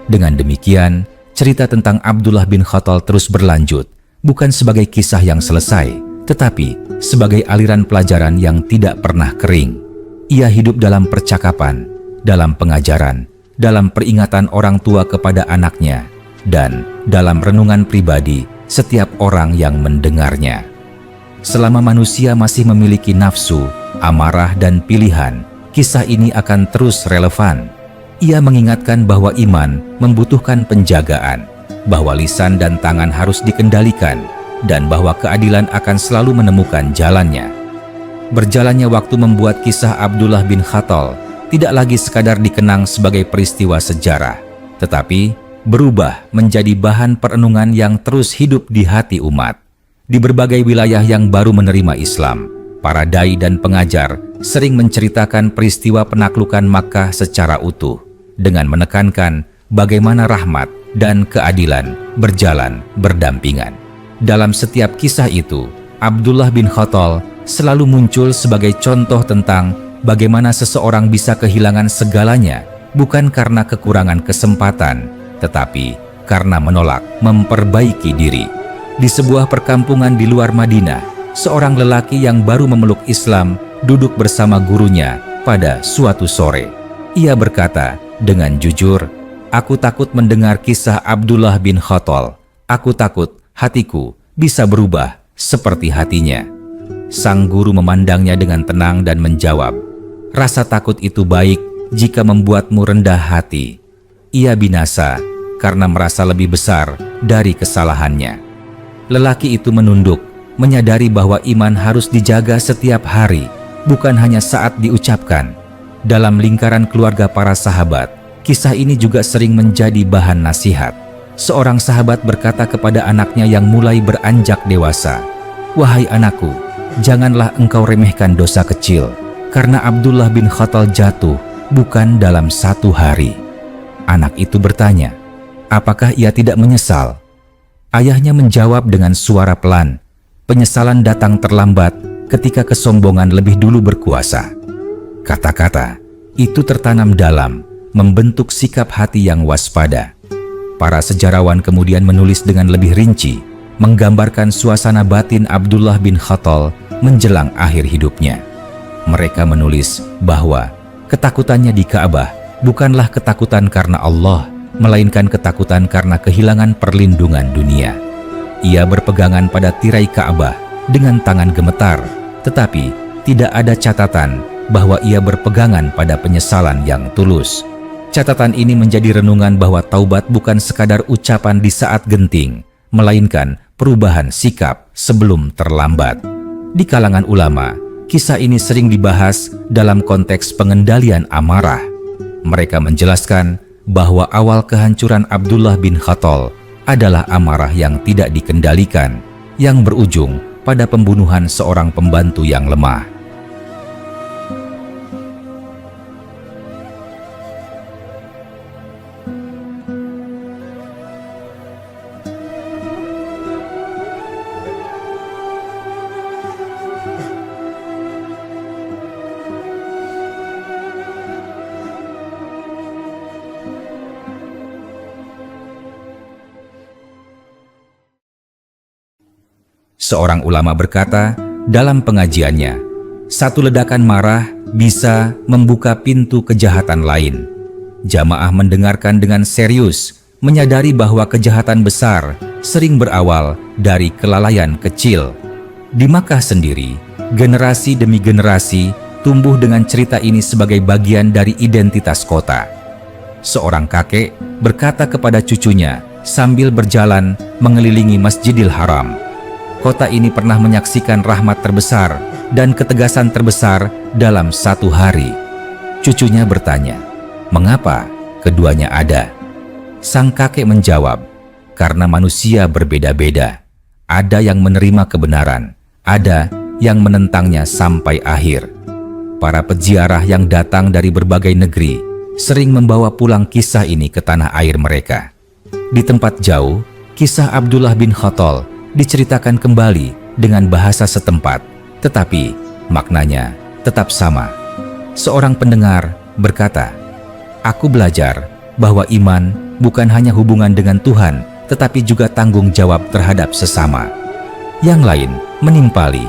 Dengan demikian, cerita tentang Abdullah bin Khattal terus berlanjut, bukan sebagai kisah yang selesai, tetapi sebagai aliran pelajaran yang tidak pernah kering. Ia hidup dalam percakapan, dalam pengajaran, dalam peringatan orang tua kepada anaknya, dan dalam renungan pribadi setiap orang yang mendengarnya. Selama manusia masih memiliki nafsu, amarah, dan pilihan, kisah ini akan terus relevan. Ia mengingatkan bahwa iman membutuhkan penjagaan, bahwa lisan dan tangan harus dikendalikan, dan bahwa keadilan akan selalu menemukan jalannya. Berjalannya waktu membuat kisah Abdullah bin Khattal tidak lagi sekadar dikenang sebagai peristiwa sejarah, tetapi berubah menjadi bahan perenungan yang terus hidup di hati umat. Di berbagai wilayah yang baru menerima Islam, para dai dan pengajar sering menceritakan peristiwa penaklukan Makkah secara utuh, dengan menekankan bagaimana rahmat dan keadilan berjalan berdampingan. Dalam setiap kisah itu, Abdullah bin Khattal selalu muncul sebagai contoh tentang bagaimana seseorang bisa kehilangan segalanya, bukan karena kekurangan kesempatan, tetapi karena menolak memperbaiki diri. Di sebuah perkampungan di luar Madinah, seorang lelaki yang baru memeluk Islam duduk bersama gurunya pada suatu sore. Ia berkata dengan jujur, "Aku takut mendengar kisah Abdullah bin Khattal. Aku takut hatiku bisa berubah seperti hatinya." Sang guru memandangnya dengan tenang dan menjawab, "Rasa takut itu baik jika membuatmu rendah hati. Ia binasa karena merasa lebih besar dari kesalahannya." Lelaki itu menunduk, menyadari bahwa iman harus dijaga setiap hari, bukan hanya saat diucapkan. Dalam lingkaran keluarga para sahabat, kisah ini juga sering menjadi bahan nasihat. Seorang sahabat berkata kepada anaknya yang mulai beranjak dewasa, "Wahai anakku, janganlah engkau remehkan dosa kecil, karena Abdullah bin Khattal jatuh bukan dalam satu hari." Anak itu bertanya, apakah ia tidak menyesal? Ayahnya menjawab dengan suara pelan, "Penyesalan datang terlambat ketika kesombongan lebih dulu berkuasa." Kata-kata itu tertanam dalam, membentuk sikap hati yang waspada. Para sejarawan kemudian menulis dengan lebih rinci, menggambarkan suasana batin Abdullah bin Khattal menjelang akhir hidupnya. Mereka menulis bahwa ketakutannya di Ka'bah bukanlah ketakutan karena Allah, melainkan ketakutan karena kehilangan perlindungan dunia. Ia berpegangan pada tirai Ka'bah dengan tangan gemetar, tetapi tidak ada catatan bahwa ia berpegangan pada penyesalan yang tulus. Catatan ini menjadi renungan bahwa taubat bukan sekadar ucapan di saat genting, melainkan perubahan sikap sebelum terlambat. Di kalangan ulama, kisah ini sering dibahas dalam konteks pengendalian amarah. Mereka menjelaskan bahwa awal kehancuran Abdullah bin Khattal adalah amarah yang tidak dikendalikan, yang berujung pada pembunuhan seorang pembantu yang lemah. Seorang ulama berkata dalam pengajiannya, satu ledakan marah bisa membuka pintu kejahatan lain. Jamaah mendengarkan dengan serius, menyadari bahwa kejahatan besar sering berawal dari kelalaian kecil. Di Makkah sendiri, generasi demi generasi tumbuh dengan cerita ini sebagai bagian dari identitas kota. seorang kakek berkata kepada cucunya sambil berjalan mengelilingi Masjidil Haram. Kota ini pernah menyaksikan rahmat terbesar dan ketegasan terbesar dalam satu hari. Cucunya bertanya, "Mengapa keduanya ada?" Sang kakek menjawab, "Karena manusia berbeda-beda. Ada yang menerima kebenaran, ada yang menentangnya sampai akhir." Para peziarah yang datang dari berbagai negeri sering membawa pulang kisah ini ke tanah air mereka. Di tempat jauh, kisah Abdullah bin Khattal diceritakan kembali dengan bahasa setempat, tetapi maknanya tetap sama. Seorang pendengar berkata, "Aku belajar bahwa iman bukan hanya hubungan dengan Tuhan, tetapi juga tanggung jawab terhadap sesama." Yang lain menimpali,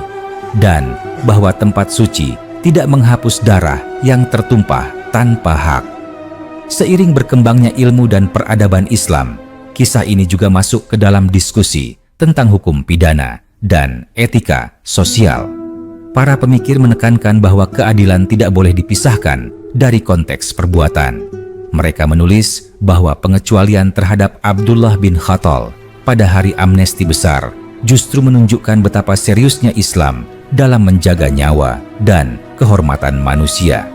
dan bahwa tempat suci tidak menghapus darah yang tertumpah tanpa hak. Seiring berkembangnya ilmu dan peradaban Islam, kisah ini juga masuk ke dalam diskusi tentang hukum pidana dan etika sosial. Para pemikir menekankan bahwa keadilan tidak boleh dipisahkan dari konteks perbuatan. Mereka menulis bahwa pengecualian terhadap Abdullah bin Khattal pada hari amnesti besar justru menunjukkan betapa seriusnya Islam dalam menjaga nyawa dan kehormatan manusia.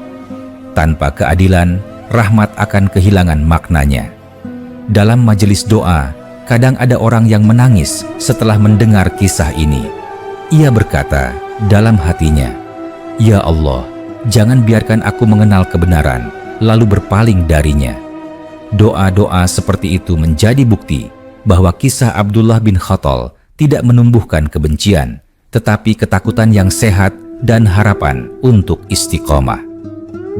Tanpa keadilan, rahmat akan kehilangan maknanya. Dalam majelis doa, kadang ada orang yang menangis setelah mendengar kisah ini. Ia berkata dalam hatinya, "Ya Allah, jangan biarkan aku mengenal kebenaran, lalu berpaling darinya." Doa-doa seperti itu menjadi bukti bahwa kisah Abdullah bin Khattal tidak menumbuhkan kebencian, tetapi ketakutan yang sehat dan harapan untuk istiqomah.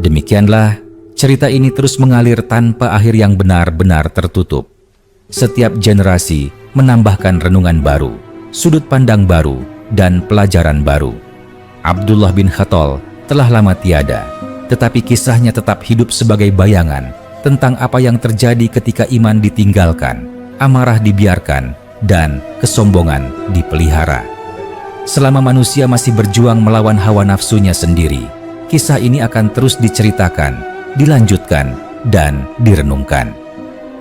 Demikianlah, cerita ini terus mengalir tanpa akhir yang benar-benar tertutup. Setiap generasi menambahkan renungan baru, sudut pandang baru, dan pelajaran baru. Abdullah bin Khattal telah lama tiada, tetapi kisahnya tetap hidup sebagai bayangan tentang apa yang terjadi ketika iman ditinggalkan, amarah dibiarkan, dan kesombongan dipelihara. Selama manusia masih berjuang melawan hawa nafsunya sendiri, kisah ini akan terus diceritakan, dilanjutkan, dan direnungkan.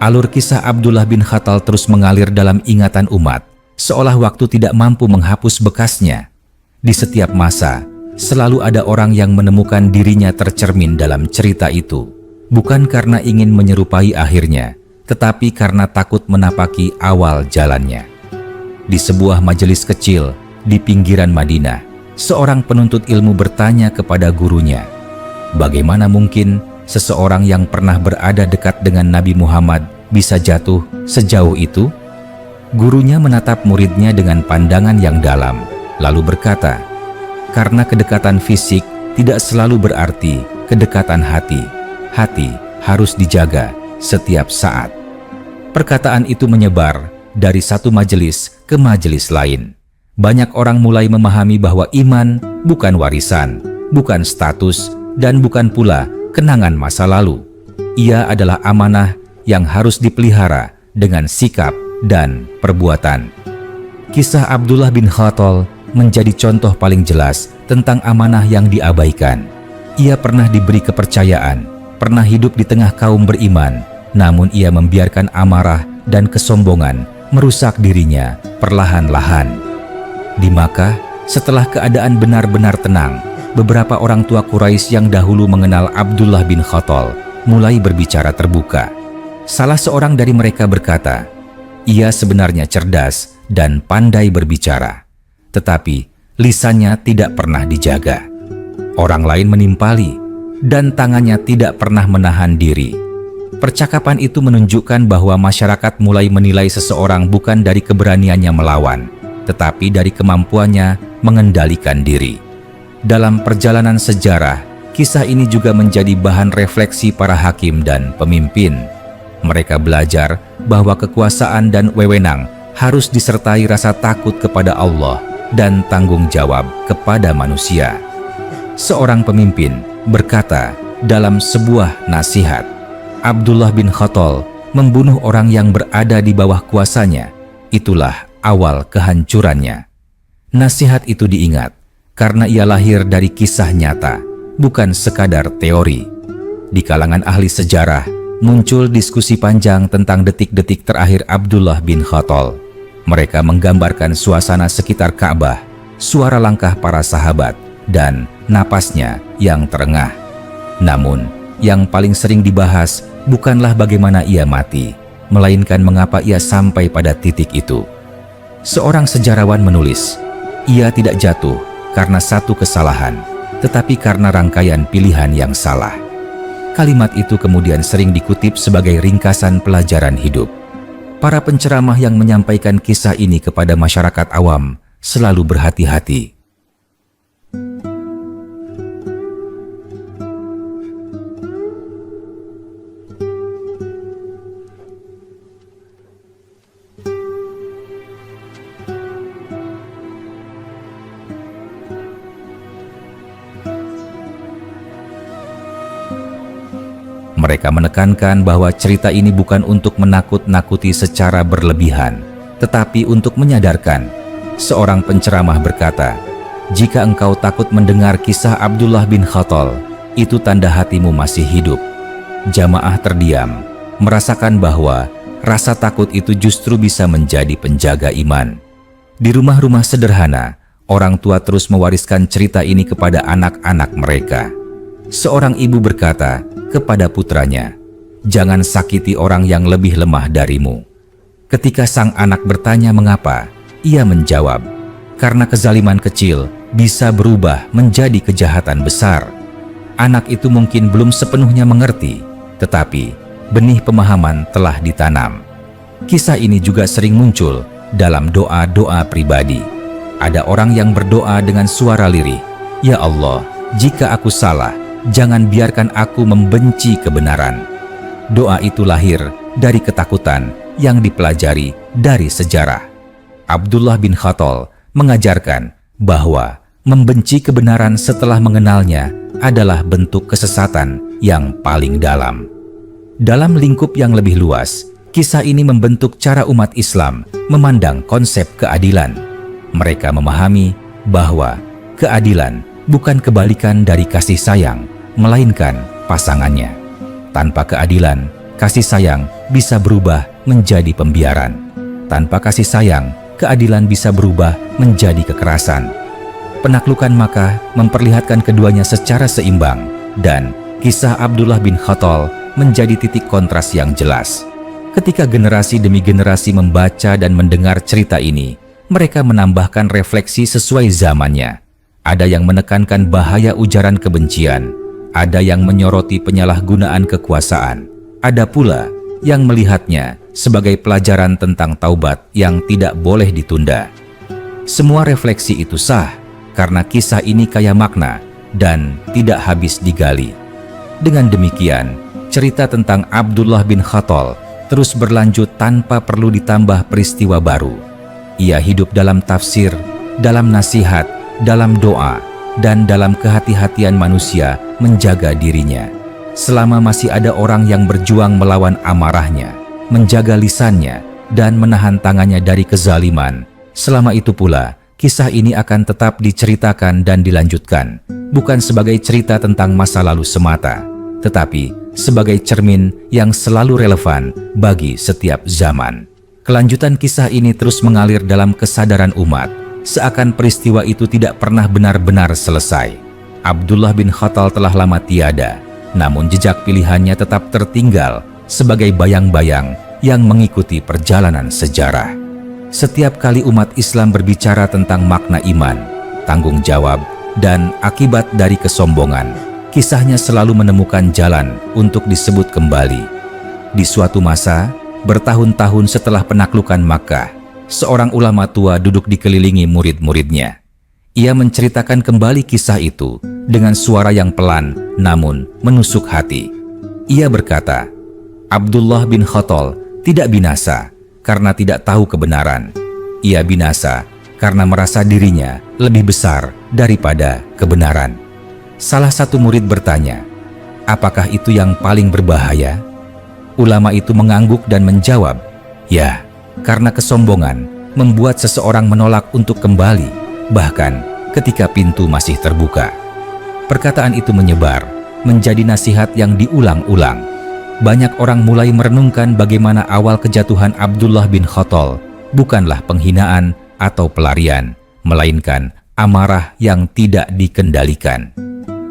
Alur kisah Abdullah bin Khattal terus mengalir dalam ingatan umat, seolah waktu tidak mampu menghapus bekasnya. Di setiap masa, selalu ada orang yang menemukan dirinya tercermin dalam cerita itu, bukan karena ingin menyerupai akhirnya, tetapi karena takut menapaki awal jalannya. Di sebuah majelis kecil di pinggiran Madinah, seorang penuntut ilmu bertanya kepada gurunya, bagaimana mungkin seseorang yang pernah berada dekat dengan Nabi Muhammad bisa jatuh sejauh itu? Gurunya menatap muridnya dengan pandangan yang dalam, lalu berkata, karena kedekatan fisik tidak selalu berarti kedekatan hati. Hati harus dijaga setiap saat. Perkataan itu menyebar dari satu majelis ke majelis lain. Banyak orang mulai memahami bahwa iman bukan warisan, bukan status, dan bukan pula kenangan masa lalu. Ia adalah amanah yang harus dipelihara dengan sikap dan perbuatan. Kisah Abdullah bin Khattal menjadi contoh paling jelas tentang amanah yang diabaikan. Ia pernah diberi kepercayaan, pernah hidup di tengah kaum beriman, namun ia membiarkan amarah dan kesombongan merusak dirinya perlahan-lahan. Di Makkah, setelah keadaan benar-benar tenang, beberapa orang tua Quraisy yang dahulu mengenal Abdullah bin Khattal mulai berbicara terbuka. Salah seorang dari mereka berkata, ia sebenarnya cerdas dan pandai berbicara, tetapi lisannya tidak pernah dijaga. Orang lain menimpali, dan tangannya tidak pernah menahan diri. Percakapan itu menunjukkan bahwa masyarakat mulai menilai seseorang bukan dari keberaniannya melawan, tetapi dari kemampuannya mengendalikan diri. Dalam perjalanan sejarah, kisah ini juga menjadi bahan refleksi para hakim dan pemimpin. Mereka belajar bahwa kekuasaan dan wewenang harus disertai rasa takut kepada Allah dan tanggung jawab kepada manusia. Seorang pemimpin berkata dalam sebuah nasihat, Abdullah bin Khattal membunuh orang yang berada di bawah kuasanya. Itulah awal kehancurannya. Nasihat itu diingat karena ia lahir dari kisah nyata, bukan sekadar teori. Di kalangan ahli sejarah, muncul diskusi panjang tentang detik-detik terakhir Abdullah bin Khattal. Mereka menggambarkan suasana sekitar Ka'bah, suara langkah para sahabat, dan napasnya yang terengah. Namun, yang paling sering dibahas bukanlah bagaimana ia mati, melainkan mengapa ia sampai pada titik itu. Seorang sejarawan menulis, ia tidak jatuh karena satu kesalahan, tetapi karena rangkaian pilihan yang salah. Kalimat itu kemudian sering dikutip sebagai ringkasan pelajaran hidup. Para penceramah yang menyampaikan kisah ini kepada masyarakat awam selalu berhati-hati. Mereka menekankan bahwa cerita ini bukan untuk menakut-nakuti secara berlebihan, tetapi untuk menyadarkan. Seorang penceramah berkata, "Jika engkau takut mendengar kisah Abdullah bin Khattal, itu tanda hatimu masih hidup." Jamaah terdiam, merasakan bahwa rasa takut itu justru bisa menjadi penjaga iman. Di rumah-rumah sederhana, orang tua terus mewariskan cerita ini kepada anak-anak mereka. Seorang ibu berkata kepada putranya, "Jangan sakiti orang yang lebih lemah darimu." Ketika sang anak bertanya mengapa, ia menjawab, "Karena kezaliman kecil bisa berubah menjadi kejahatan besar." Anak itu mungkin belum sepenuhnya mengerti, tetapi benih pemahaman telah ditanam. Kisah ini juga sering muncul dalam doa-doa pribadi. Ada orang yang berdoa dengan suara lirih, "Ya Allah, jika aku salah, jangan biarkan aku membenci kebenaran." Doa itu lahir dari ketakutan yang dipelajari dari sejarah. Abdullah bin Khattal mengajarkan bahwa membenci kebenaran setelah mengenalnya adalah bentuk kesesatan yang paling dalam. Dalam lingkup yang lebih luas, kisah ini membentuk cara umat Islam memandang konsep keadilan. Mereka memahami bahwa keadilan bukan kebalikan dari kasih sayang, melainkan pasangannya. Tanpa keadilan, kasih sayang bisa berubah menjadi pembiaran. Tanpa kasih sayang, keadilan bisa berubah menjadi kekerasan. Penaklukan Makkah memperlihatkan keduanya secara seimbang, dan kisah Abdullah bin Khattal menjadi titik kontras yang jelas. Ketika generasi demi generasi membaca dan mendengar cerita ini, mereka menambahkan refleksi sesuai zamannya. Ada yang menekankan bahaya ujaran kebencian, ada yang menyoroti penyalahgunaan kekuasaan, ada pula yang melihatnya sebagai pelajaran tentang taubat yang tidak boleh ditunda. Semua refleksi itu sah karena kisah ini kaya makna dan tidak habis digali. Dengan demikian, cerita tentang Abdullah bin Khattal terus berlanjut tanpa perlu ditambah peristiwa baru. Ia hidup dalam tafsir, dalam nasihat, dalam doa, dan dalam kehati-hatian manusia menjaga dirinya. Selama masih ada orang yang berjuang melawan amarahnya, menjaga lisannya, dan menahan tangannya dari kezaliman, selama itu pula kisah ini akan tetap diceritakan dan dilanjutkan, bukan sebagai cerita tentang masa lalu semata, tetapi sebagai cermin yang selalu relevan bagi setiap zaman. Kelanjutan kisah ini terus mengalir dalam kesadaran umat, seakan peristiwa itu tidak pernah benar-benar selesai. Abdullah bin Khattal telah lama tiada, namun jejak pilihannya tetap tertinggal sebagai bayang-bayang yang mengikuti perjalanan sejarah. Setiap kali umat Islam berbicara tentang makna iman, tanggung jawab, dan akibat dari kesombongan, kisahnya selalu menemukan jalan untuk disebut kembali. Di suatu masa, bertahun-tahun setelah penaklukan Makkah, seorang ulama tua duduk dikelilingi murid-muridnya. Ia menceritakan kembali kisah itu dengan suara yang pelan namun menusuk hati. Ia berkata, Abdullah bin Khattal tidak binasa karena tidak tahu kebenaran. Ia binasa karena merasa dirinya lebih besar daripada kebenaran. Salah satu murid bertanya, apakah itu yang paling berbahaya? Ulama itu mengangguk dan menjawab, ya, karena kesombongan membuat seseorang menolak untuk kembali, bahkan ketika pintu masih terbuka. Perkataan itu menyebar, menjadi nasihat yang diulang-ulang. banyak orang mulai merenungkan bagaimana awal kejatuhan Abdullah bin Khattal bukanlah penghinaan atau pelarian, melainkan amarah yang tidak dikendalikan.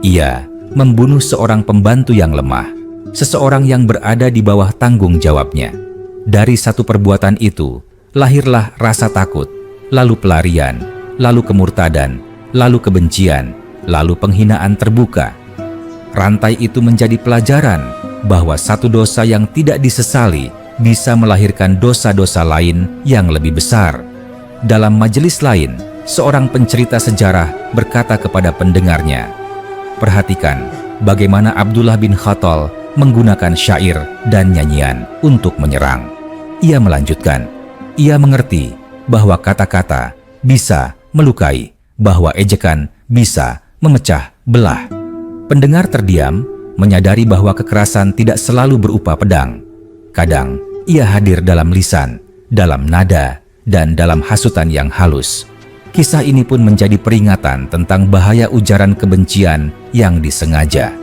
Ia membunuh seorang pembantu yang lemah, seseorang yang berada di bawah tanggung jawabnya. Dari satu perbuatan itu, lahirlah rasa takut, lalu pelarian, lalu kemurtadan, lalu kebencian, lalu penghinaan terbuka. Rantai itu menjadi pelajaran bahwa satu dosa yang tidak disesali bisa melahirkan dosa-dosa lain yang lebih besar. Dalam majelis lain, seorang pencerita sejarah berkata kepada pendengarnya, "Perhatikan bagaimana Abdullah bin Khattal menggunakan syair dan nyanyian untuk menyerang." Ia melanjutkan, ia mengerti bahwa kata-kata bisa melukai, bahwa ejekan bisa memecah belah. Pendengar terdiam, menyadari bahwa kekerasan tidak selalu berupa pedang. Kadang ia hadir dalam lisan, dalam nada, dan dalam hasutan yang halus. Kisah ini pun menjadi peringatan tentang bahaya ujaran kebencian yang disengaja.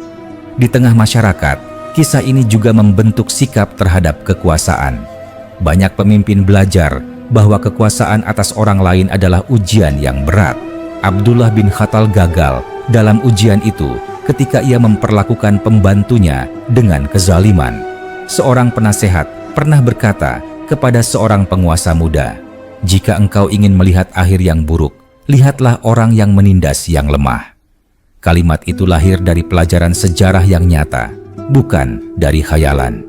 Di tengah masyarakat, kisah ini juga membentuk sikap terhadap kekuasaan. Banyak pemimpin belajar bahwa kekuasaan atas orang lain adalah ujian yang berat. Abdullah bin Khattal gagal dalam ujian itu ketika ia memperlakukan pembantunya dengan kezaliman. Seorang penasehat pernah berkata kepada seorang penguasa muda, "Jika engkau ingin melihat akhir yang buruk, lihatlah orang yang menindas yang lemah." Kalimat itu lahir dari pelajaran sejarah yang nyata, bukan dari khayalan.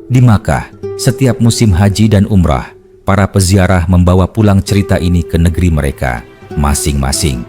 Di Makkah, setiap musim haji dan umrah, para peziarah membawa pulang cerita ini ke negeri mereka masing-masing.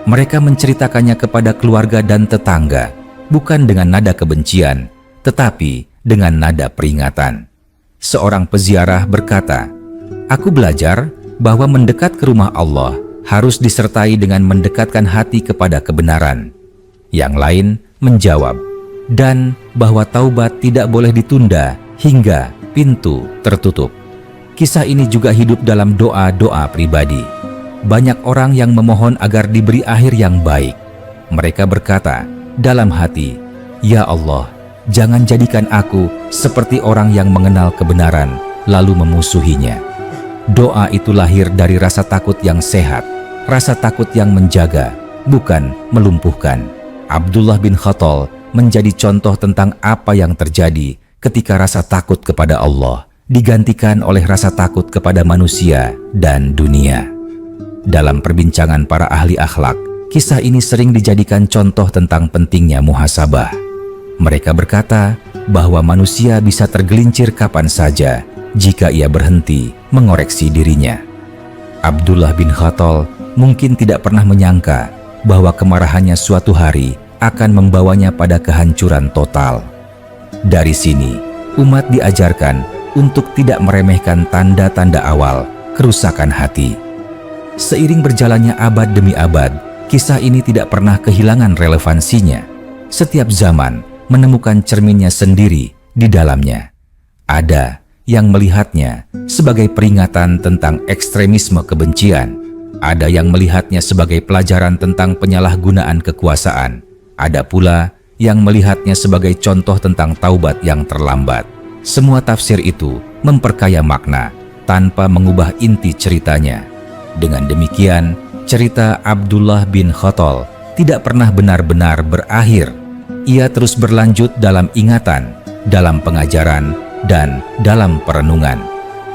Mereka menceritakannya kepada keluarga dan tetangga, bukan dengan nada kebencian, tetapi dengan nada peringatan. Seorang peziarah berkata, "Aku belajar bahwa mendekat ke rumah Allah harus disertai dengan mendekatkan hati kepada kebenaran." Yang lain menjawab, "Dan bahwa taubat tidak boleh ditunda hingga pintu tertutup." Kisah ini juga hidup dalam doa-doa pribadi. Banyak orang yang memohon agar diberi akhir yang baik. Mereka berkata dalam hati, "Ya Allah, jangan jadikan aku seperti orang yang mengenal kebenaran lalu memusuhinya." Doa itu lahir dari rasa takut yang sehat, rasa takut yang menjaga, bukan melumpuhkan. Abdullah bin Khattal menjadi contoh tentang apa yang terjadi ketika rasa takut kepada Allah digantikan oleh rasa takut kepada manusia dan dunia. Dalam perbincangan para ahli akhlak, kisah ini sering dijadikan contoh tentang pentingnya muhasabah. Mereka berkata bahwa manusia bisa tergelincir kapan saja jika ia berhenti mengoreksi dirinya. Abdullah bin Khattal mungkin tidak pernah menyangka bahwa kemarahannya suatu hari akan membawanya pada kehancuran total. Dari sini, umat diajarkan untuk tidak meremehkan tanda-tanda awal kerusakan hati. Seiring berjalannya abad demi abad, kisah ini tidak pernah kehilangan relevansinya. Setiap zaman menemukan cerminnya sendiri di dalamnya. Ada yang melihatnya sebagai peringatan tentang ekstremisme kebencian. Ada yang melihatnya sebagai pelajaran tentang penyalahgunaan kekuasaan. Ada pula yang melihatnya sebagai contoh tentang taubat yang terlambat. Semua tafsir itu memperkaya makna tanpa mengubah inti ceritanya. Dengan demikian, cerita Abdullah bin Khattal tidak pernah benar-benar berakhir. Ia terus berlanjut dalam ingatan, dalam pengajaran, dan dalam perenungan.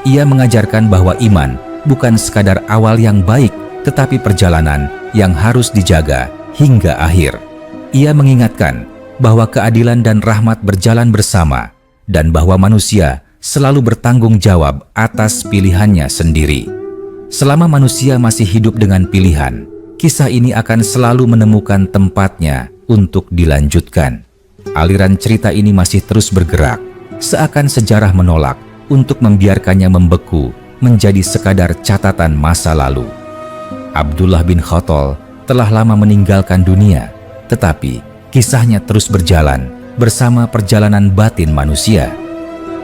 Ia mengajarkan bahwa iman bukan sekadar awal yang baik, tetapi perjalanan yang harus dijaga hingga akhir. Ia mengingatkan bahwa keadilan dan rahmat berjalan bersama, dan bahwa manusia selalu bertanggung jawab atas pilihannya sendiri. Selama manusia masih hidup dengan pilihan, kisah ini akan selalu menemukan tempatnya untuk dilanjutkan. Aliran cerita ini masih terus bergerak, seakan sejarah menolak untuk membiarkannya membeku menjadi sekadar catatan masa lalu. Abdullah bin Khattal telah lama meninggalkan dunia, tetapi kisahnya terus berjalan bersama perjalanan batin manusia.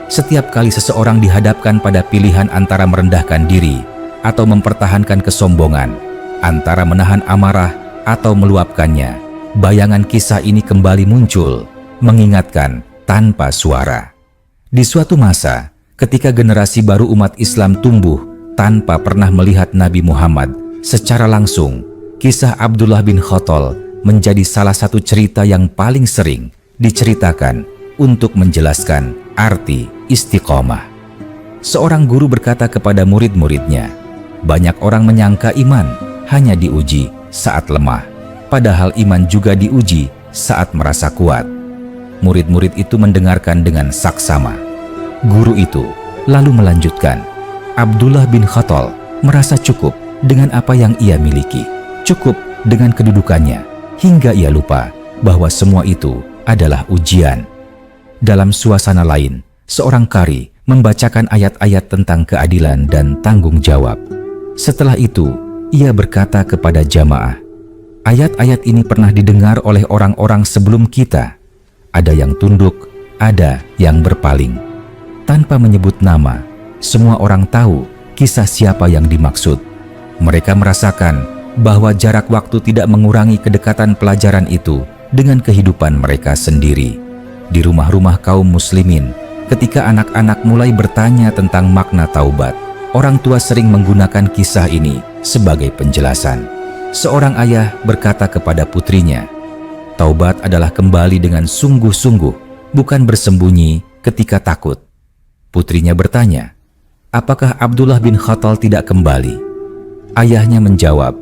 Setiap kali seseorang dihadapkan pada pilihan antara merendahkan diri atau mempertahankan kesombongan, antara menahan amarah atau meluapkannya, bayangan kisah ini kembali muncul, mengingatkan tanpa suara. Di suatu masa, ketika generasi baru umat Islam tumbuh tanpa pernah melihat Nabi Muhammad secara langsung, kisah Abdullah bin Khattal menjadi salah satu cerita yang paling sering diceritakan untuk menjelaskan arti istiqomah. Seorang guru berkata kepada murid-muridnya, "Banyak orang menyangka iman hanya diuji saat lemah, padahal iman juga diuji saat merasa kuat." Murid-murid itu mendengarkan dengan saksama. Guru itu lalu melanjutkan, Abdullah bin Khattal merasa cukup dengan apa yang ia miliki, cukup dengan kedudukannya, hingga ia lupa bahwa semua itu adalah ujian. Dalam suasana lain, seorang qari membacakan ayat-ayat tentang keadilan dan tanggung jawab. Setelah itu, ia berkata kepada jamaah, "Ayat-ayat ini pernah didengar oleh orang-orang sebelum kita. Ada yang tunduk, ada yang berpaling." Tanpa menyebut nama, semua orang tahu kisah siapa yang dimaksud. Mereka merasakan bahwa jarak waktu tidak mengurangi kedekatan pelajaran itu dengan kehidupan mereka sendiri. Di rumah-rumah kaum muslimin, ketika anak-anak mulai bertanya tentang makna taubat, orang tua sering menggunakan kisah ini sebagai penjelasan. Seorang ayah berkata kepada putrinya, "Taubat adalah kembali dengan sungguh-sungguh, bukan bersembunyi ketika takut." Putrinya bertanya, "Apakah Abdullah bin Khattal tidak kembali?" Ayahnya menjawab,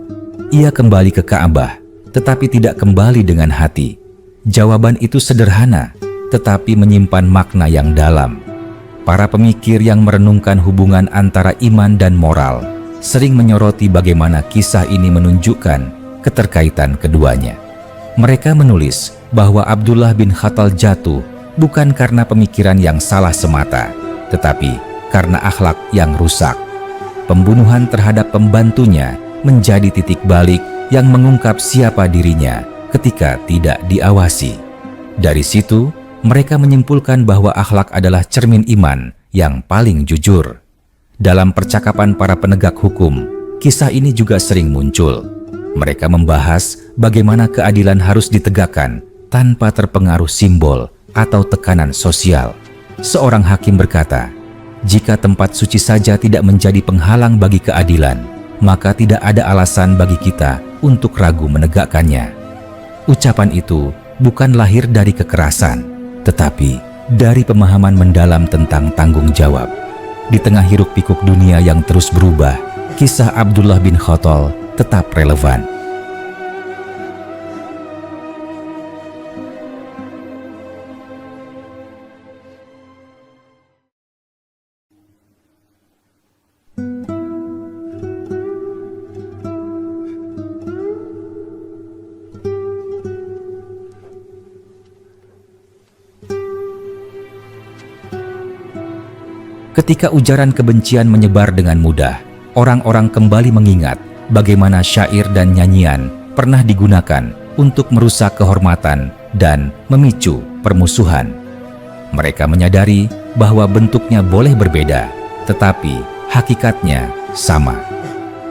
"Ia kembali ke Ka'bah, tetapi tidak kembali dengan hati." Jawaban itu sederhana, tetapi menyimpan makna yang dalam. Para pemikir yang merenungkan hubungan antara iman dan moral sering menyoroti bagaimana kisah ini menunjukkan keterkaitan keduanya. Mereka menulis bahwa Abdullah bin Khattal jatuh bukan karena pemikiran yang salah semata, tetapi karena akhlak yang rusak. Pembunuhan terhadap pembantunya menjadi titik balik yang mengungkap siapa dirinya ketika tidak diawasi. Dari situ, mereka menyimpulkan bahwa akhlak adalah cermin iman yang paling jujur. Dalam percakapan para penegak hukum, kisah ini juga sering muncul. Mereka membahas bagaimana keadilan harus ditegakkan tanpa terpengaruh simbol atau tekanan sosial. Seorang hakim berkata, "Jika tempat suci saja tidak menjadi penghalang bagi keadilan, maka tidak ada alasan bagi kita untuk ragu menegakkannya." Ucapan itu bukan lahir dari kekerasan, tetapi dari pemahaman mendalam tentang tanggung jawab. Di tengah hiruk-pikuk dunia yang terus berubah, kisah Abdullah bin Khattal tetap relevan. Ketika ujaran kebencian menyebar dengan mudah, orang-orang kembali mengingat bagaimana syair dan nyanyian pernah digunakan untuk merusak kehormatan dan memicu permusuhan. Mereka menyadari bahwa bentuknya boleh berbeda, tetapi hakikatnya sama.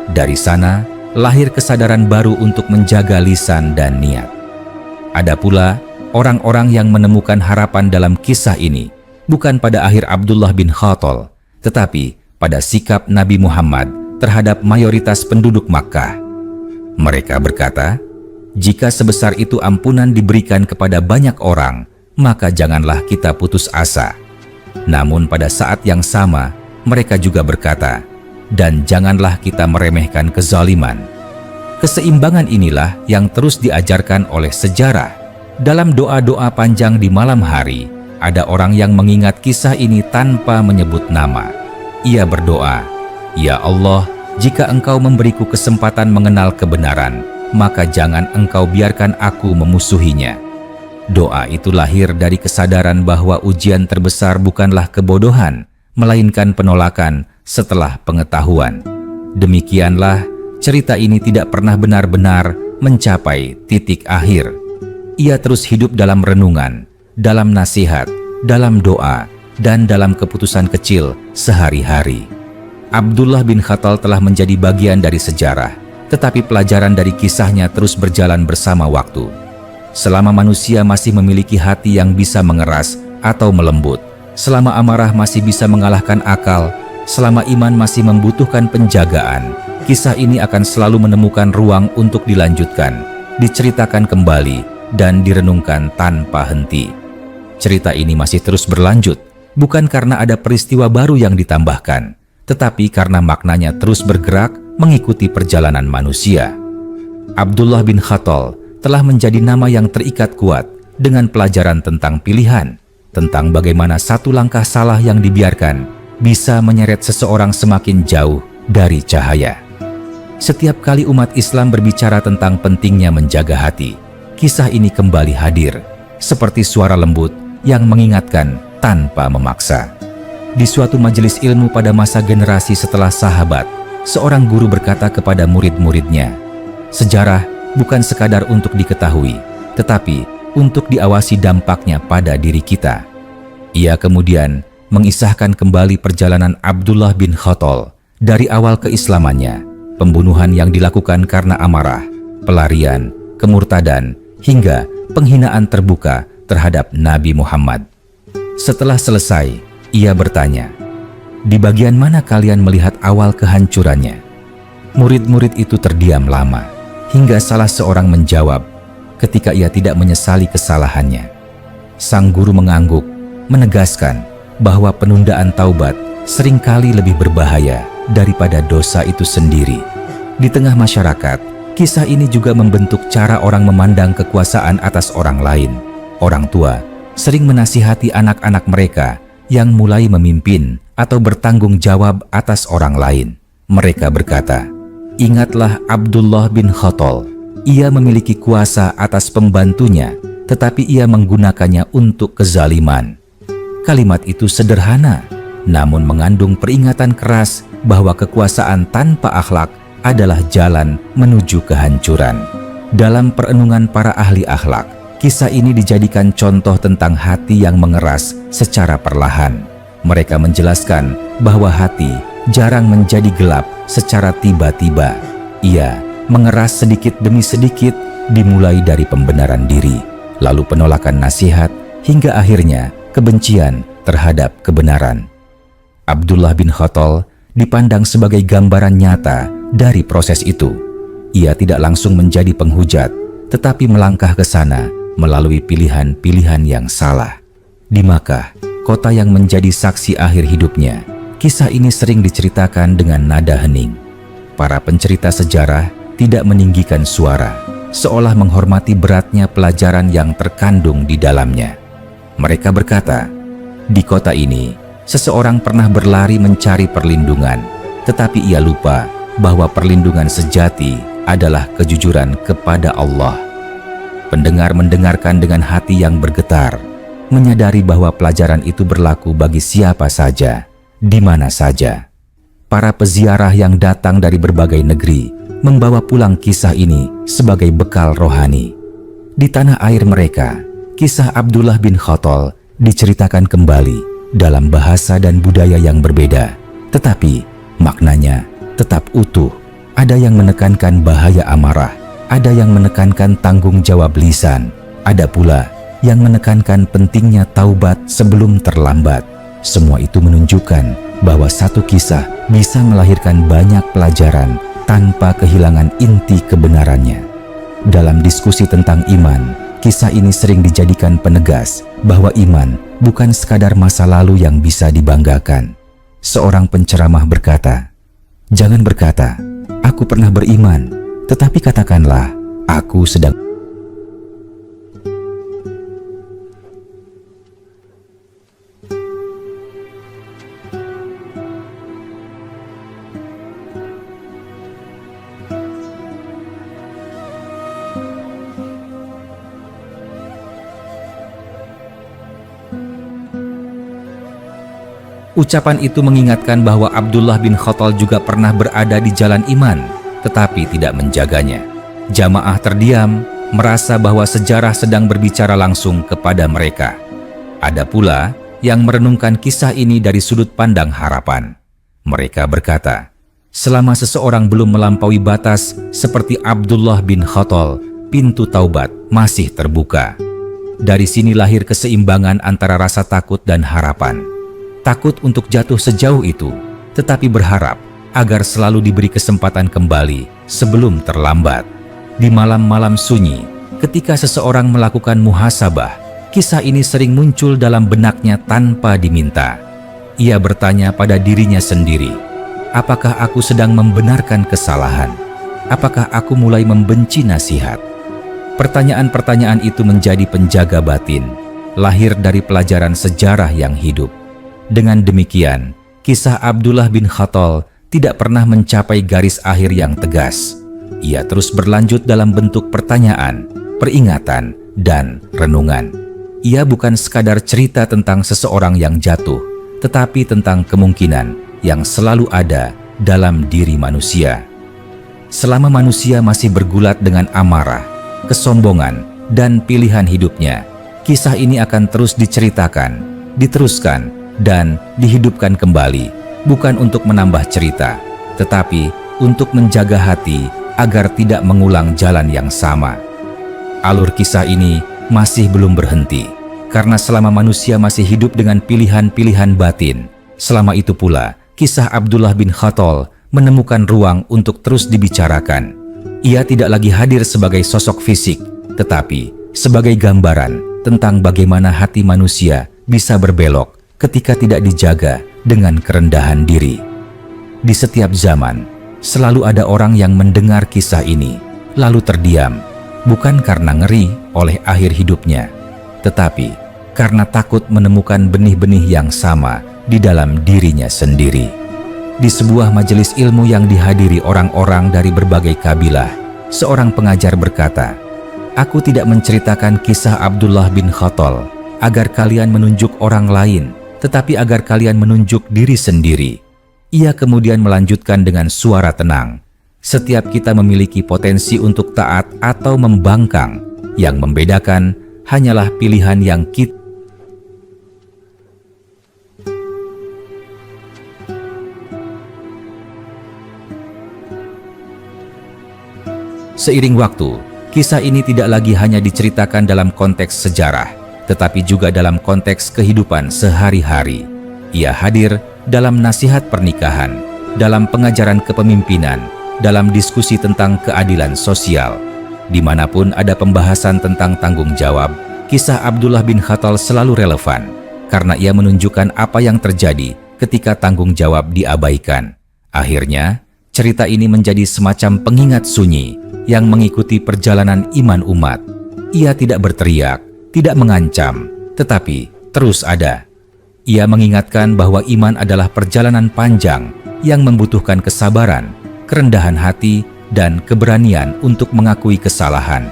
Dari sana, lahir kesadaran baru untuk menjaga lisan dan niat. Ada pula orang-orang yang menemukan harapan dalam kisah ini, bukan pada akhir Abdullah bin Khattal, tetapi pada sikap Nabi Muhammad terhadap mayoritas penduduk Makkah. Mereka berkata, "Jika sebesar itu ampunan diberikan kepada banyak orang, maka janganlah kita putus asa." Namun pada saat yang sama, mereka juga berkata, "Dan janganlah kita meremehkan kezaliman." Keseimbangan inilah yang terus diajarkan oleh sejarah. Dalam doa-doa panjang di malam hari, ada orang yang mengingat kisah ini tanpa menyebut nama. Ia berdoa, "Ya Allah, jika Engkau memberiku kesempatan mengenal kebenaran, maka jangan Engkau biarkan aku memusuhinya." Doa itu lahir dari kesadaran bahwa ujian terbesar bukanlah kebodohan, melainkan penolakan setelah pengetahuan. Demikianlah cerita ini tidak pernah benar-benar mencapai titik akhir. Ia terus hidup dalam renungan, dalam nasihat, dalam doa, dan dalam keputusan kecil sehari-hari. Abdullah bin Khattal telah menjadi bagian dari sejarah, tetapi pelajaran dari kisahnya terus berjalan bersama waktu. Selama manusia masih memiliki hati yang bisa mengeras atau melembut, selama amarah masih bisa mengalahkan akal, selama iman masih membutuhkan penjagaan, kisah ini akan selalu menemukan ruang untuk dilanjutkan, diceritakan kembali, dan direnungkan tanpa henti. Cerita ini masih terus berlanjut, bukan karena ada peristiwa baru yang ditambahkan, tetapi karena maknanya terus bergerak mengikuti perjalanan manusia. Abdullah bin Khattal telah menjadi nama yang terikat kuat dengan pelajaran tentang pilihan, tentang bagaimana satu langkah salah yang dibiarkan bisa menyeret seseorang semakin jauh dari cahaya. Setiap kali umat Islam berbicara tentang pentingnya menjaga hati, kisah ini kembali hadir, seperti suara lembut yang mengingatkan tanpa memaksa. Di suatu majelis ilmu pada masa generasi setelah sahabat, seorang guru berkata kepada murid-muridnya, "Sejarah bukan sekadar untuk diketahui, tetapi untuk diawasi dampaknya pada diri kita." Ia kemudian mengisahkan kembali perjalanan Abdullah bin Khattal dari awal keislamannya, pembunuhan yang dilakukan karena amarah, pelarian, kemurtadan, hingga penghinaan terbuka terhadap Nabi Muhammad. Setelah selesai, ia bertanya, "Di bagian mana kalian melihat awal kehancurannya?" Murid-murid itu terdiam lama, hingga salah seorang menjawab ketika ia tidak menyesali kesalahannya. Sang guru mengangguk, menegaskan bahwa penundaan taubat seringkali lebih berbahaya daripada dosa itu sendiri. Di tengah masyarakat, kisah ini juga membentuk cara orang memandang kekuasaan atas orang lain. Orang tua sering menasihati anak-anak mereka yang mulai memimpin atau bertanggung jawab atas orang lain. Mereka berkata, "Ingatlah Abdullah bin Khattal. Ia memiliki kuasa atas pembantunya, tetapi ia menggunakannya untuk kezaliman." Kalimat itu sederhana, namun mengandung peringatan keras bahwa kekuasaan tanpa akhlak adalah jalan menuju kehancuran. Dalam perenungan para ahli akhlak, kisah ini dijadikan contoh tentang hati yang mengeras secara perlahan. Mereka menjelaskan bahwa hati jarang menjadi gelap secara tiba-tiba. Ia mengeras sedikit demi sedikit, dimulai dari pembenaran diri, lalu penolakan nasihat, hingga akhirnya kebencian terhadap kebenaran. Abdullah bin Khattal dipandang sebagai gambaran nyata dari proses itu. Ia tidak langsung menjadi penghujat, tetapi melangkah ke sana melalui pilihan-pilihan yang salah. Di Makkah, kota yang menjadi saksi akhir hidupnya, kisah ini sering diceritakan dengan nada hening. Para pencerita sejarah tidak meninggikan suara, seolah menghormati beratnya pelajaran yang terkandung di dalamnya. Mereka berkata, "Di kota ini, seseorang pernah berlari mencari perlindungan, tetapi ia lupa bahwa perlindungan sejati adalah kejujuran kepada Allah." Pendengar mendengarkan dengan hati yang bergetar, menyadari bahwa pelajaran itu berlaku bagi siapa saja, di mana saja. Para peziarah yang datang dari berbagai negeri membawa pulang kisah ini sebagai bekal rohani. Di tanah air mereka, kisah Abdullah bin Khattal diceritakan kembali dalam bahasa dan budaya yang berbeda, tetapi maknanya tetap utuh. Ada yang menekankan bahaya amarah, ada yang menekankan tanggung jawab lisan, ada pula yang menekankan pentingnya taubat sebelum terlambat. Semua itu menunjukkan bahwa satu kisah bisa melahirkan banyak pelajaran tanpa kehilangan inti kebenarannya. Dalam diskusi tentang iman, kisah ini sering dijadikan penegas bahwa iman bukan sekadar masa lalu yang bisa dibanggakan. Seorang penceramah berkata, "Jangan berkata, 'Aku pernah beriman,' tetapi katakanlah, 'Aku sedang.'" Ucapan itu mengingatkan bahwa Abdullah bin Khattal juga pernah berada di jalan iman, tetapi tidak menjaganya. Jamaah terdiam, merasa bahwa sejarah sedang berbicara langsung kepada mereka. Ada pula yang merenungkan kisah ini dari sudut pandang harapan. Mereka berkata, selama seseorang belum melampaui batas seperti Abdullah bin Khattal, pintu taubat masih terbuka. Dari sini lahir keseimbangan antara rasa takut dan harapan. Takut untuk jatuh sejauh itu, tetapi berharap agar selalu diberi kesempatan kembali sebelum terlambat. Di malam-malam sunyi, ketika seseorang melakukan muhasabah, kisah ini sering muncul dalam benaknya tanpa diminta. Ia bertanya pada dirinya sendiri, apakah aku sedang membenarkan kesalahan? Apakah aku mulai membenci nasihat? Pertanyaan-pertanyaan itu menjadi penjaga batin, lahir dari pelajaran sejarah yang hidup. Dengan demikian, kisah Abdullah bin Khattal tidak pernah mencapai garis akhir yang tegas. Ia terus berlanjut dalam bentuk pertanyaan, peringatan, dan renungan. Ia bukan sekadar cerita tentang seseorang yang jatuh, tetapi tentang kemungkinan yang selalu ada dalam diri manusia. Selama manusia masih bergulat dengan amarah, kesombongan, dan pilihan hidupnya, kisah ini akan terus diceritakan, diteruskan, dan dihidupkan kembali, bukan untuk menambah cerita, tetapi untuk menjaga hati agar tidak mengulang jalan yang sama. Alur kisah ini masih belum berhenti, karena selama manusia masih hidup dengan pilihan-pilihan batin, selama itu pula kisah Abdullah bin Khattal menemukan ruang untuk terus dibicarakan. Ia tidak lagi hadir sebagai sosok fisik, tetapi sebagai gambaran tentang bagaimana hati manusia bisa berbelok ketika tidak dijaga dengan kerendahan diri. Di setiap zaman, selalu ada orang yang mendengar kisah ini, lalu terdiam, bukan karena ngeri oleh akhir hidupnya, tetapi karena takut menemukan benih-benih yang sama di dalam dirinya sendiri. Di sebuah majelis ilmu yang dihadiri orang-orang dari berbagai kabilah, seorang pengajar berkata, "Aku tidak menceritakan kisah Abdullah bin Khattal agar kalian menunjuk orang lain, tetapi agar kalian menunjuk diri sendiri." Ia kemudian melanjutkan dengan suara tenang, "Setiap kita memiliki potensi untuk taat atau membangkang. Yang membedakan hanyalah pilihan yang kita." Seiring waktu, kisah ini tidak lagi hanya diceritakan dalam konteks sejarah, tetapi juga dalam konteks kehidupan sehari-hari. Ia hadir dalam nasihat pernikahan, dalam pengajaran kepemimpinan, dalam diskusi tentang keadilan sosial. Dimanapun ada pembahasan tentang tanggung jawab, kisah Abdullah bin Khattal selalu relevan, karena ia menunjukkan apa yang terjadi ketika tanggung jawab diabaikan. Akhirnya, cerita ini menjadi semacam pengingat sunyi yang mengikuti perjalanan iman umat. Ia tidak berteriak, tidak mengancam, tetapi terus ada. Ia mengingatkan bahwa iman adalah perjalanan panjang yang membutuhkan kesabaran, kerendahan hati, dan keberanian untuk mengakui kesalahan.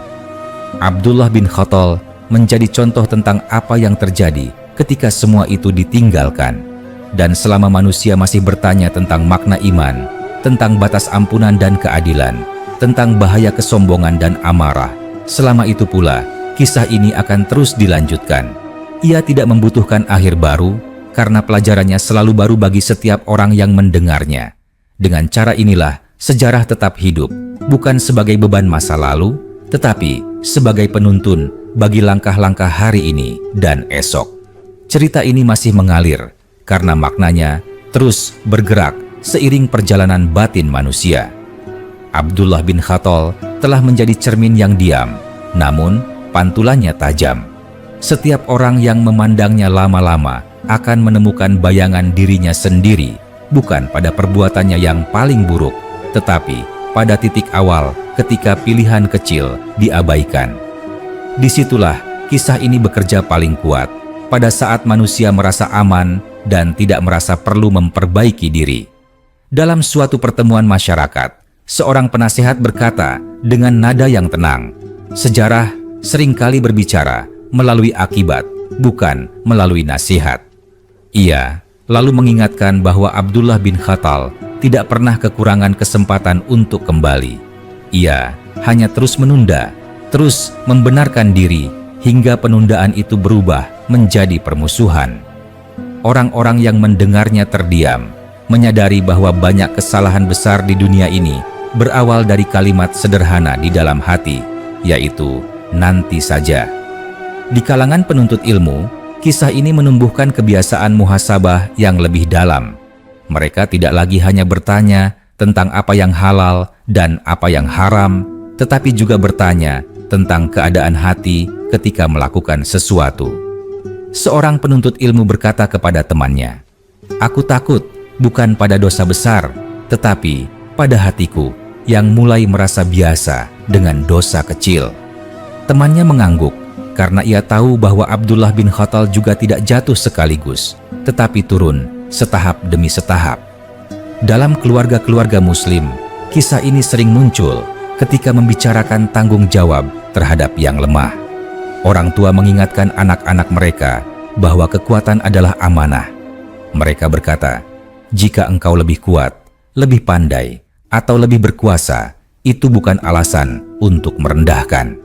Abdullah bin Khattal menjadi contoh tentang apa yang terjadi ketika semua itu ditinggalkan. Dan selama manusia masih bertanya tentang makna iman, tentang batas ampunan dan keadilan, tentang bahaya kesombongan dan amarah, selama itu pula kisah ini akan terus dilanjutkan. Ia tidak membutuhkan akhir baru, karena pelajarannya selalu baru bagi setiap orang yang mendengarnya. Dengan cara inilah, sejarah tetap hidup, bukan sebagai beban masa lalu, tetapi sebagai penuntun bagi langkah-langkah hari ini dan esok. Cerita ini masih mengalir, karena maknanya terus bergerak seiring perjalanan batin manusia. Abdullah bin Khattal telah menjadi cermin yang diam, namun pantulannya tajam. Setiap orang yang memandangnya lama-lama akan menemukan bayangan dirinya sendiri, bukan pada perbuatannya yang paling buruk, tetapi pada titik awal ketika pilihan kecil diabaikan. Disitulah kisah ini bekerja paling kuat, pada saat manusia merasa aman dan tidak merasa perlu memperbaiki diri. Dalam suatu pertemuan masyarakat, seorang penasihat berkata dengan nada yang tenang, "Sejarah seringkali berbicara melalui akibat, bukan melalui nasihat." Ia lalu mengingatkan bahwa Abdullah bin Khattal tidak pernah kekurangan kesempatan untuk kembali. Ia hanya terus menunda, terus membenarkan diri, hingga penundaan itu berubah menjadi permusuhan. Orang-orang yang mendengarnya terdiam, menyadari bahwa banyak kesalahan besar di dunia ini berawal dari kalimat sederhana di dalam hati, yaitu nanti saja. Di kalangan penuntut ilmu, kisah ini menumbuhkan kebiasaan muhasabah yang lebih dalam. Mereka tidak lagi hanya bertanya tentang apa yang halal dan apa yang haram, tetapi juga bertanya tentang keadaan hati ketika melakukan sesuatu. Seorang penuntut ilmu berkata kepada temannya, "Aku takut bukan pada dosa besar, tetapi pada hatiku yang mulai merasa biasa dengan dosa kecil." Temannya mengangguk karena ia tahu bahwa Abdullah bin Khattal juga tidak jatuh sekaligus, tetapi turun setahap demi setahap. Dalam keluarga-keluarga Muslim, kisah ini sering muncul ketika membicarakan tanggung jawab terhadap yang lemah. Orang tua mengingatkan anak-anak mereka bahwa kekuatan adalah amanah. Mereka berkata, "Jika engkau lebih kuat, lebih pandai, atau lebih berkuasa, itu bukan alasan untuk merendahkan."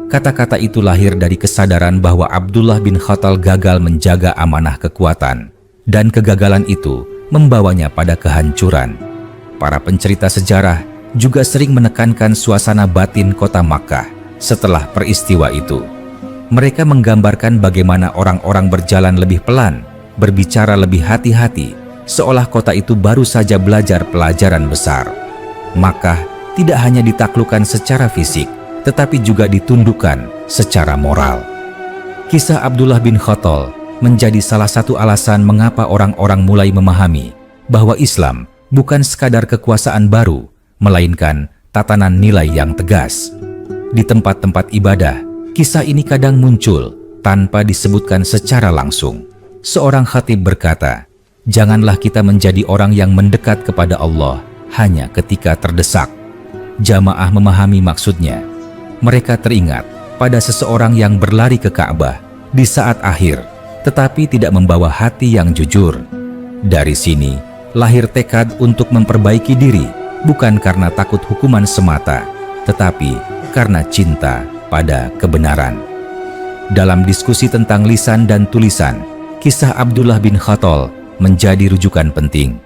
Kata-kata itu lahir dari kesadaran bahwa Abdullah bin Khattal gagal menjaga amanah kekuatan, dan kegagalan itu membawanya pada kehancuran. Para pencerita sejarah juga sering menekankan suasana batin kota Makkah setelah peristiwa itu. Mereka menggambarkan bagaimana orang-orang berjalan lebih pelan, berbicara lebih hati-hati, seolah kota itu baru saja belajar pelajaran besar. Makkah tidak hanya ditaklukkan secara fisik, tetapi juga ditundukkan secara moral. Kisah Abdullah bin Khattal menjadi salah satu alasan mengapa orang-orang mulai memahami bahwa Islam bukan sekadar kekuasaan baru, melainkan tatanan nilai yang tegas. Di tempat-tempat ibadah, kisah ini kadang muncul tanpa disebutkan secara langsung. Seorang khatib berkata, "Janganlah kita menjadi orang yang mendekat kepada Allah hanya ketika terdesak." Jamaah memahami maksudnya. Mereka teringat pada seseorang yang berlari ke Ka'bah di saat akhir, tetapi tidak membawa hati yang jujur. Dari sini, lahir tekad untuk memperbaiki diri, bukan karena takut hukuman semata, tetapi karena cinta pada kebenaran. Dalam diskusi tentang lisan dan tulisan, kisah Abdullah bin Khattal menjadi rujukan penting.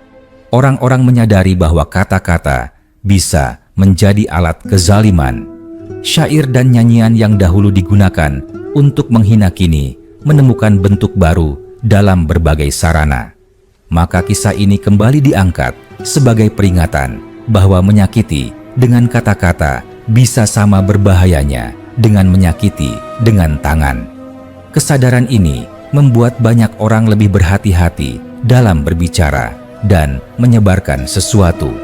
Orang-orang menyadari bahwa kata-kata bisa menjadi alat kezaliman. Syair dan nyanyian yang dahulu digunakan untuk menghina kini menemukan bentuk baru dalam berbagai sarana. Maka kisah ini kembali diangkat sebagai peringatan bahwa menyakiti dengan kata-kata bisa sama berbahayanya dengan menyakiti dengan tangan. Kesadaran ini membuat banyak orang lebih berhati-hati dalam berbicara dan menyebarkan sesuatu.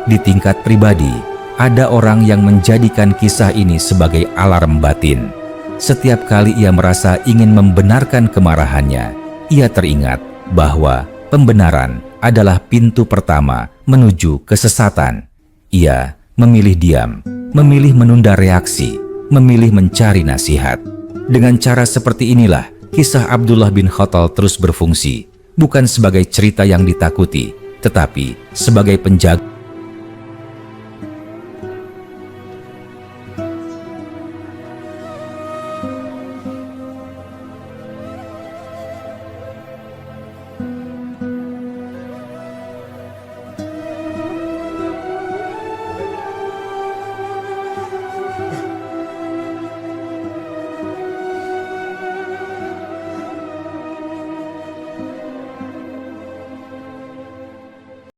Di tingkat pribadi, ada orang yang menjadikan kisah ini sebagai alarm batin. Setiap kali ia merasa ingin membenarkan kemarahannya, ia teringat bahwa pembenaran adalah pintu pertama menuju kesesatan. Ia memilih diam, memilih menunda reaksi, memilih mencari nasihat. Dengan cara seperti inilah, kisah Abdullah bin Khattal terus berfungsi, bukan sebagai cerita yang ditakuti, tetapi sebagai penjaga